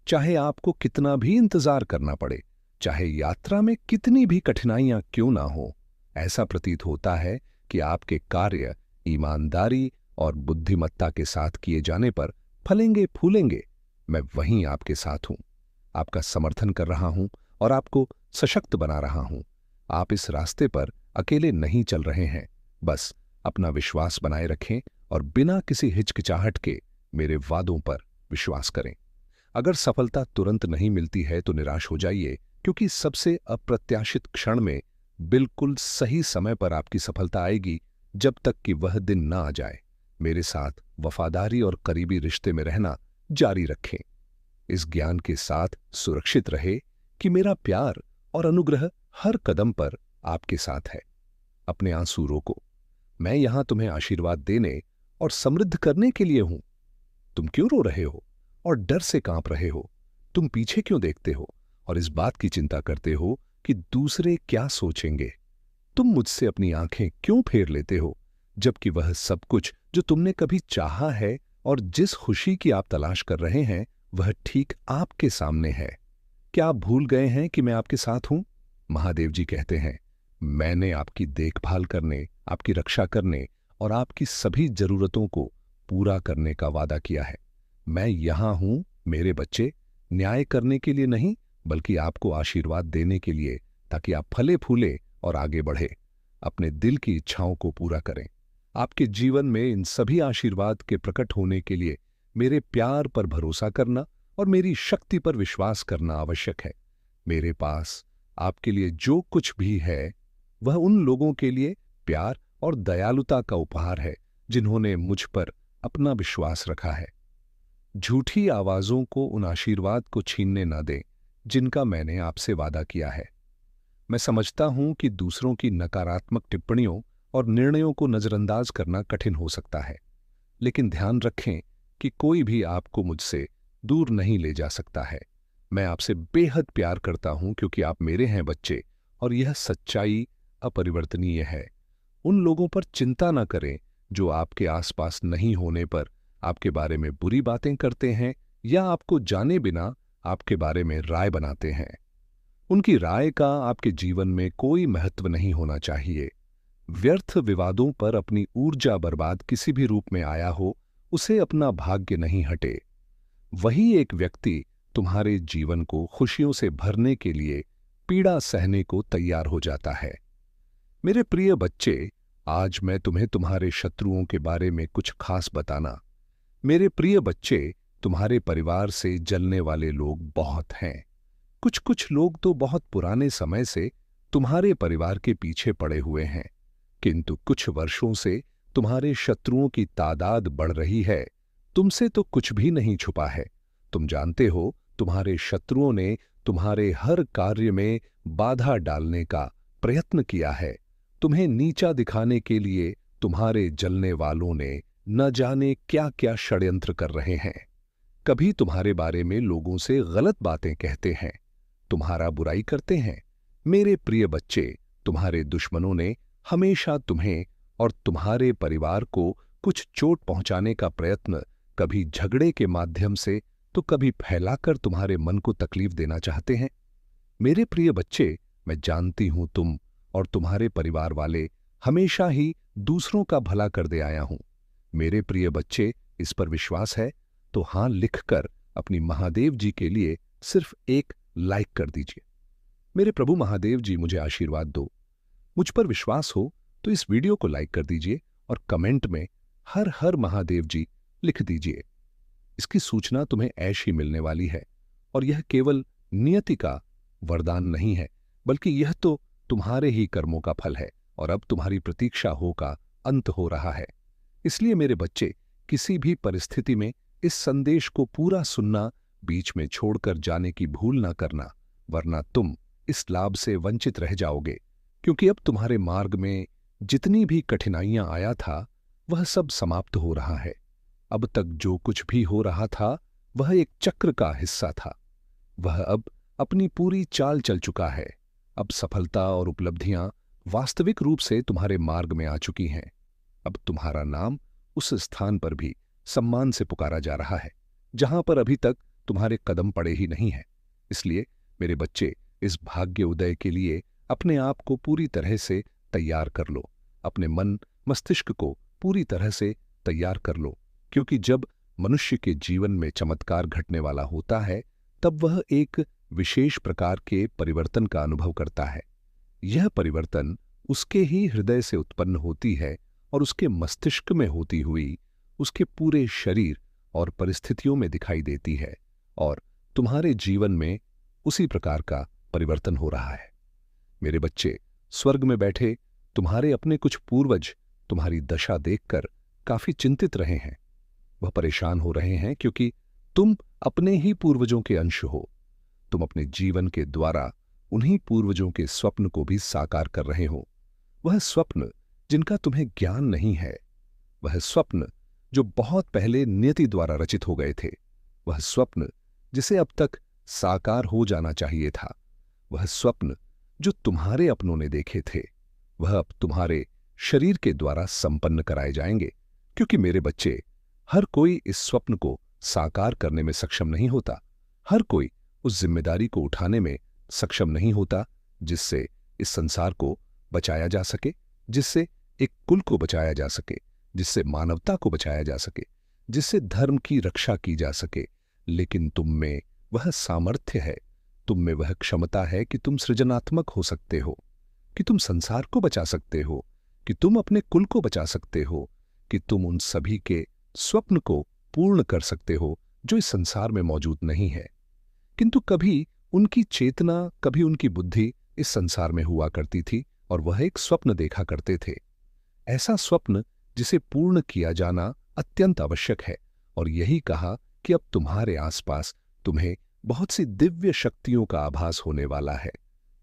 चाहे आपको कितना भी इंतजार करना पड़े, चाहे यात्रा में कितनी भी कठिनाइयां क्यों ना हो। ऐसा प्रतीत होता है कि आपके कार्य ईमानदारी और बुद्धिमत्ता के साथ किए जाने पर फलेंगे फूलेंगे। मैं वहीं आपके साथ हूं, आपका समर्थन कर रहा हूं और आपको सशक्त बना रहा हूं। आप इस रास्ते पर अकेले नहीं चल रहे हैं। बस अपना विश्वास बनाए रखें और बिना किसी हिचकिचाहट के मेरे वादों पर विश्वास करें। अगर सफलता तुरंत नहीं मिलती है तो निराश हो जाइए, क्योंकि सबसे अप्रत्याशित क्षण में बिल्कुल सही समय पर आपकी सफलता आएगी। जब तक कि वह दिन ना आ जाए, मेरे साथ वफादारी और करीबी रिश्ते में रहना जारी रखें। इस ज्ञान के साथ सुरक्षित रहे कि मेरा प्यार और अनुग्रह हर कदम पर आपके साथ है। अपने आंसू रोको, मैं यहां तुम्हें आशीर्वाद देने और समृद्ध करने के लिए हूं। तुम क्यों रो रहे हो और डर से कांप रहे हो? तुम पीछे क्यों देखते हो और इस बात की चिंता करते हो कि दूसरे क्या सोचेंगे? तुम मुझसे अपनी आंखें क्यों फेर लेते हो, जबकि वह सब कुछ जो तुमने कभी चाहा है और जिस खुशी की आप तलाश कर रहे हैं, वह ठीक आपके सामने है। क्या आप भूल गए हैं कि मैं आपके साथ हूं? महादेव जी कहते हैं, मैंने आपकी देखभाल करने, आपकी रक्षा करने और आपकी सभी जरूरतों को पूरा करने का वादा किया है। मैं यहां हूं मेरे बच्चे, न्याय करने के लिए नहीं, बल्कि आपको आशीर्वाद देने के लिए, ताकि आप फले फूले और आगे बढ़े, अपने दिल की इच्छाओं को पूरा करें। आपके जीवन में इन सभी आशीर्वाद के प्रकट होने के लिए मेरे प्यार पर भरोसा करना और मेरी शक्ति पर विश्वास करना आवश्यक है। मेरे पास आपके लिए जो कुछ भी है, वह उन लोगों के लिए प्यार और दयालुता का उपहार है जिन्होंने मुझ पर अपना विश्वास रखा है। झूठी आवाजों को उन आशीर्वाद को छीनने न दें जिनका मैंने आपसे वादा किया है। मैं समझता हूं कि दूसरों की नकारात्मक टिप्पणियों और निर्णयों को नजरअंदाज करना कठिन हो सकता है, लेकिन ध्यान रखें कि कोई भी आपको मुझसे दूर नहीं ले जा सकता है। मैं आपसे बेहद प्यार करता हूं क्योंकि आप मेरे हैं बच्चे, और यह सच्चाई अपरिवर्तनीय है। उन लोगों पर चिंता न करें जो आपके आसपास नहीं होने पर आपके बारे में बुरी बातें करते हैं या आपको जाने बिना आपके बारे में राय बनाते हैं। उनकी राय का आपके जीवन में कोई महत्व नहीं होना चाहिए। व्यर्थ विवादों पर अपनी ऊर्जा बर्बाद किसी भी रूप में आया हो, उसे अपना भाग्य नहीं हटे। वही एक व्यक्ति तुम्हारे जीवन को खुशियों से भरने के लिए पीड़ा सहने को तैयार हो जाता है। मेरे प्रिय बच्चे, आज मैं तुम्हें तुम्हारे शत्रुओं के बारे में कुछ खास बताना। मेरे प्रिय बच्चे, तुम्हारे परिवार से जलने वाले लोग बहुत हैं। कुछ कुछ लोग तो बहुत पुराने समय से तुम्हारे परिवार के पीछे पड़े हुए हैं, किंतु कुछ वर्षों से तुम्हारे शत्रुओं की तादाद बढ़ रही है। तुमसे तो कुछ भी नहीं छुपा है। तुम जानते हो, तुम्हारे शत्रुओं ने तुम्हारे हर कार्य में बाधा डालने का प्रयत्न किया है। तुम्हें नीचा दिखाने के लिए तुम्हारे जलने वालों ने न जाने क्या क्या षड्यंत्र कर रहे हैं। कभी तुम्हारे बारे में लोगों से गलत बातें कहते हैं, तुम्हारा बुराई करते हैं। मेरे प्रिय बच्चे, तुम्हारे दुश्मनों ने हमेशा तुम्हें और तुम्हारे परिवार को कुछ चोट पहुंचाने का प्रयत्न, कभी झगड़े के माध्यम से तो कभी फैलाकर तुम्हारे मन को तकलीफ देना चाहते हैं। मेरे प्रिय बच्चे, मैं जानती हूं तुम और तुम्हारे परिवार वाले हमेशा ही दूसरों का भला कर दे आया हूं। मेरे प्रिय बच्चे, इस पर विश्वास है तो हां लिखकर अपनी महादेव जी के लिए सिर्फ एक लाइक कर दीजिए। मेरे प्रभु महादेव जी मुझे आशीर्वाद दो। मुझ पर विश्वास हो तो इस वीडियो को लाइक कर दीजिए और कमेंट में हर हर महादेव जी लिख दीजिए। इसकी सूचना तुम्हें ऐश ही मिलने वाली है और यह केवल नियति का वरदान नहीं है, बल्कि यह तो तुम्हारे ही कर्मों का फल है और अब तुम्हारी प्रतीक्षा हो का अंत हो रहा है। इसलिए मेरे बच्चे, किसी भी परिस्थिति में इस संदेश को पूरा सुनना, बीच में छोड़कर जाने की भूल ना करना, वरना तुम इस लाभ से वंचित रह जाओगे। क्योंकि अब तुम्हारे मार्ग में जितनी भी कठिनाइयां आया था वह सब समाप्त हो रहा है। अब तक जो कुछ भी हो रहा था वह एक चक्र का हिस्सा था। वह अब अपनी पूरी चाल चल चुका है। अब सफलता और उपलब्धियां वास्तविक रूप से तुम्हारे मार्ग में आ चुकी हैं। अब तुम्हारा नाम उस स्थान पर भी सम्मान से पुकारा जा रहा है जहां पर अभी तक तुम्हारे कदम पड़े ही नहीं हैं। इसलिए मेरे बच्चे, इस भाग्य उदय के लिए अपने आप को पूरी तरह से तैयार कर लो। अपने मन मस्तिष्क को पूरी तरह से तैयार कर लो, क्योंकि जब मनुष्य के जीवन में चमत्कार घटने वाला होता है तब वह एक विशेष प्रकार के परिवर्तन का अनुभव करता है। यह परिवर्तन उसके ही हृदय से उत्पन्न होती है और उसके मस्तिष्क में होती हुई उसके पूरे शरीर और परिस्थितियों में दिखाई देती है और तुम्हारे जीवन में उसी प्रकार का परिवर्तन हो रहा है। मेरे बच्चे, स्वर्ग में बैठे तुम्हारे अपने कुछ पूर्वज तुम्हारी दशा देखकर काफी चिंतित रहे हैं। वह परेशान हो रहे हैं क्योंकि तुम अपने ही पूर्वजों के अंश हो। तुम अपने जीवन के द्वारा उन्हीं पूर्वजों के स्वप्न को भी साकार कर रहे हो। वह स्वप्न जिनका तुम्हें ज्ञान नहीं है, वह स्वप्न जो बहुत पहले नियति द्वारा रचित हो गए थे, वह स्वप्न जिसे अब तक साकार हो जाना चाहिए था, वह स्वप्न जो तुम्हारे अपनों ने देखे थे, वह अब तुम्हारे शरीर के द्वारा संपन्न कराए जाएंगे। क्योंकि मेरे बच्चे, हर कोई इस स्वप्न को साकार करने में सक्षम नहीं होता। हर कोई उस जिम्मेदारी को उठाने में सक्षम नहीं होता जिससे इस संसार को बचाया जा सके, जिससे एक कुल को बचाया जा सके, जिससे मानवता को बचाया जा सके, जिससे धर्म की रक्षा की जा सके। लेकिन तुम में वह सामर्थ्य है, तुम में वह क्षमता है कि तुम सृजनात्मक हो सकते हो, कि तुम संसार को बचा सकते हो, कि तुम अपने कुल को बचा सकते हो, कि तुम उन सभी के स्वप्न को पूर्ण कर सकते हो जो इस संसार में मौजूद नहीं है। किंतु कभी उनकी चेतना, कभी उनकी बुद्धि इस संसार में हुआ करती थी और वह एक स्वप्न देखा करते थे। ऐसा स्वप्न जिसे पूर्ण किया जाना अत्यंत आवश्यक है। और यही कहा कि अब तुम्हारे आसपास तुम्हें बहुत सी दिव्य शक्तियों का आभास होने वाला है।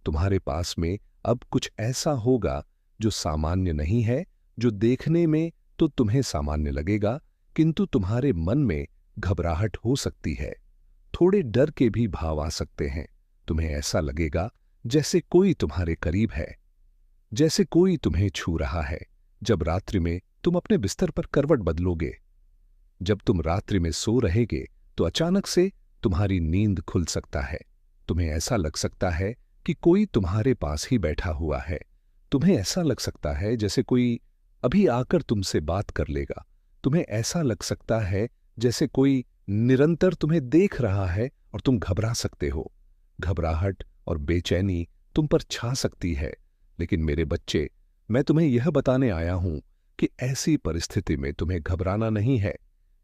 तुम्हारे पास में अब कुछ ऐसा होगा जो सामान्य नहीं है, जो देखने में तो तुम्हें सामान्य लगेगा, किंतु तुम्हारे मन में घबराहट हो सकती है। थोड़े डर के भी भाव आ सकते हैं। तुम्हें ऐसा लगेगा जैसे कोई तुम्हारे करीब है, जैसे कोई तुम्हें छू रहा है। जब रात्रि में तुम अपने बिस्तर पर करवट बदलोगे, जब तुम रात्रि में सो रहेगे, तो अचानक से तुम्हारी नींद खुल सकता है। तुम्हें ऐसा लग सकता है कि कोई तुम्हारे पास ही बैठा हुआ है। तुम्हें ऐसा लग सकता है जैसे कोई अभी आकर तुमसे बात कर लेगा। तुम्हें ऐसा लग सकता है जैसे कोई निरंतर तुम्हें देख रहा है और तुम घबरा सकते हो। घबराहट और बेचैनी तुम पर छा सकती है। लेकिन मेरे बच्चे, मैं तुम्हें यह बताने आया हूं कि ऐसी परिस्थिति में तुम्हें घबराना नहीं है।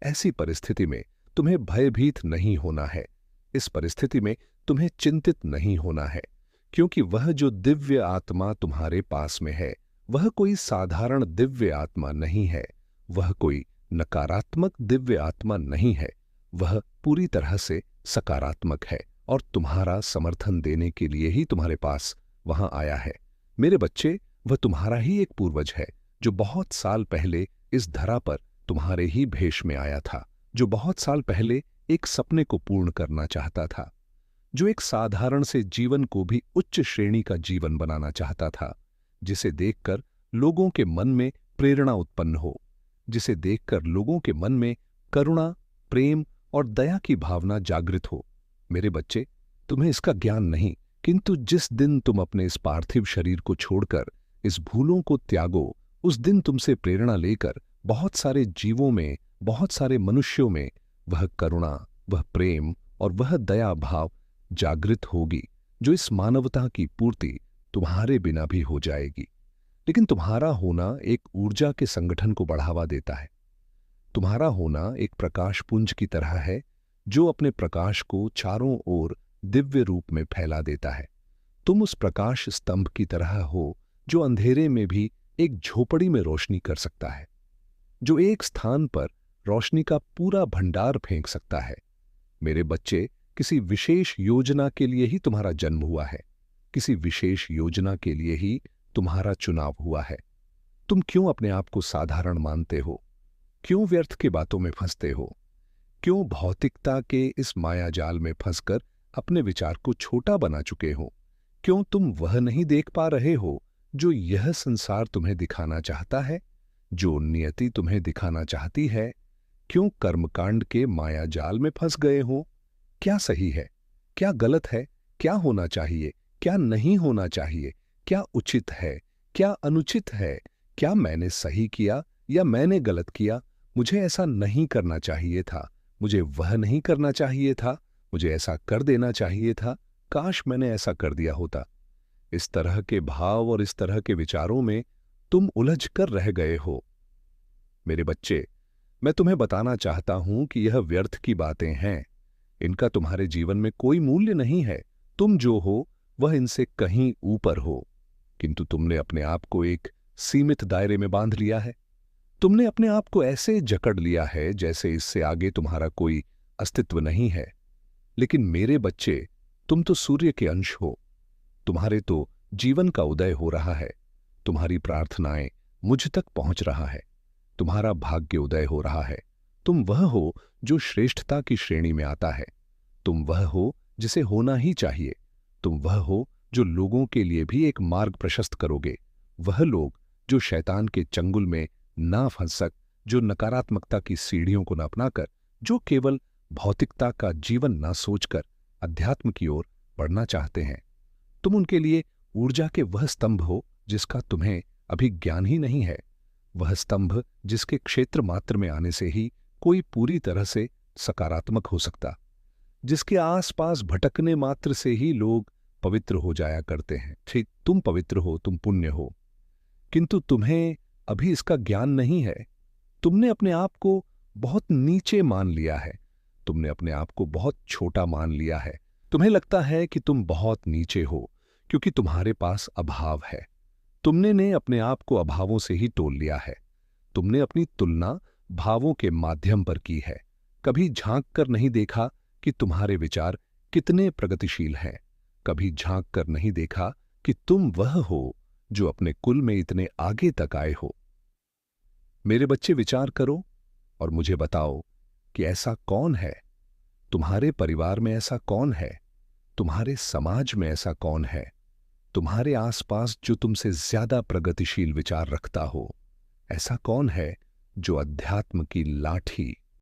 ऐसी परिस्थिति में तुम्हें भयभीत नहीं होना है। इस परिस्थिति में तुम्हें चिंतित नहीं होना है, क्योंकि वह जो दिव्य आत्मा तुम्हारे पास में है, वह कोई साधारण दिव्य आत्मा नहीं है। वह कोई नकारात्मक दिव्य आत्मा नहीं है। वह पूरी तरह से सकारात्मक है और तुम्हारा समर्थन देने के लिए ही तुम्हारे पास वहां आया है। मेरे बच्चे, वह तुम्हारा ही एक पूर्वज है जो बहुत साल पहले इस धरा पर तुम्हारे ही भेष में आया था, जो बहुत साल पहले एक सपने को पूर्ण करना चाहता था, जो एक साधारण से जीवन को भी उच्च श्रेणी का जीवन बनाना चाहता था, जिसे देखकर लोगों के मन में प्रेरणा उत्पन्न हो, जिसे देखकर लोगों के मन में करुणा, प्रेम और दया की भावना जागृत हो। मेरे बच्चे, तुम्हें इसका ज्ञान नहीं, किंतु जिस दिन तुम अपने इस पार्थिव शरीर को छोड़कर इस भूलों को त्यागो, उस दिन तुमसे प्रेरणा लेकर बहुत सारे जीवों में, बहुत सारे मनुष्यों में वह करुणा, वह प्रेम और वह दया भाव जागृत होगी, जो इस मानवता की पूर्ति तुम्हारे बिना भी हो जाएगी। लेकिन तुम्हारा होना एक ऊर्जा के संगठन को बढ़ावा देता है। तुम्हारा होना एक प्रकाश पुंज की तरह है, जो अपने प्रकाश को चारों ओर दिव्य रूप में फैला देता है। तुम उस प्रकाश स्तंभ की तरह हो, जो अंधेरे में भी एक झोपड़ी में रोशनी कर सकता है, जो एक स्थान पर रोशनी का पूरा भंडार फेंक सकता है। मेरे बच्चे, किसी विशेष योजना के लिए ही तुम्हारा जन्म हुआ है, किसी विशेष योजना के लिए ही तुम्हारा चुनाव हुआ है। तुम क्यों अपने आप को साधारण मानते हो? क्यों व्यर्थ की बातों में फंसते हो? क्यों भौतिकता के इस माया जाल में फंसकर अपने विचार को छोटा बना चुके हो? क्यों तुम वह नहीं देख पा रहे हो जो यह संसार तुम्हें दिखाना चाहता है, जो नियति तुम्हें दिखाना चाहती है? क्यों कर्मकांड के माया जाल में फंस गए हो? क्या सही है, क्या गलत है, क्या होना चाहिए, क्या नहीं होना चाहिए, क्या उचित है, क्या अनुचित है, क्या मैंने सही किया या मैंने गलत किया, मुझे ऐसा नहीं करना चाहिए था, मुझे वह नहीं करना चाहिए था, मुझे ऐसा कर देना चाहिए था, काश मैंने ऐसा कर दिया होता। इस तरह के भाव और इस तरह के विचारों में तुम उलझ कर रह गए हो। मेरे बच्चे, मैं तुम्हें बताना चाहता हूं कि यह व्यर्थ की बातें हैं। इनका तुम्हारे जीवन में कोई मूल्य नहीं है। तुम जो हो वह इनसे कहीं ऊपर हो, किंतु तुमने अपने आप को एक सीमित दायरे में बांध लिया है। तुमने अपने आप को ऐसे जकड़ लिया है जैसे इससे आगे तुम्हारा कोई अस्तित्व नहीं है। लेकिन मेरे बच्चे, तुम तो सूर्य के अंश हो। तुम्हारे तो जीवन का उदय हो रहा है। तुम्हारी प्रार्थनाएं मुझ तक पहुंच रहा है। तुम्हारा भाग्य उदय हो रहा है। तुम वह हो जो श्रेष्ठता की श्रेणी में आता है। तुम वह हो जिसे होना ही चाहिए। तुम वह हो जो लोगों के लिए भी एक मार्ग प्रशस्त करोगे। वह लोग जो शैतान के चंगुल में ना फंस सक, जो नकारात्मकता की सीढ़ियों को न अपनाकर, जो केवल भौतिकता का जीवन ना सोचकर अध्यात्म की ओर बढ़ना चाहते हैं। तुम उनके लिए ऊर्जा के वह स्तंभ हो जिसका तुम्हें अभी ज्ञान ही नहीं है। वह स्तंभ जिसके क्षेत्र मात्र में आने से ही कोई पूरी तरह से सकारात्मक हो सकता, जिसके आसपास भटकने मात्र से ही लोग पवित्र हो जाया करते हैं। ठीक, तुम पवित्र हो, तुम पुण्य हो, किंतु तुम्हें अभी इसका ज्ञान नहीं है। तुमने अपने आप को बहुत नीचे मान लिया है। तुमने अपने आप को बहुत छोटा मान लिया है। तुम्हें लगता है कि तुम बहुत नीचे हो क्योंकि तुम्हारे पास अभाव है। तुमने ने अपने आप को अभावों से ही तोल लिया है। तुमने अपनी तुलना भावों के माध्यम पर की है। कभी झांक कर नहीं देखा कि तुम्हारे विचार कितने प्रगतिशील हैं। कभी झांक कर नहीं देखा कि तुम वह हो जो अपने कुल में इतने आगे तक आए हो। मेरे बच्चे, विचार करो और मुझे बताओ कि ऐसा कौन है? तुम्हारे परिवार में ऐसा कौन है? तुम्हारे समाज में ऐसा कौन है? तुम्हारे आसपास जो तुमसे ज्यादा प्रगतिशील विचार रखता हो? ऐसा कौन है जो अध्यात्म की लाठी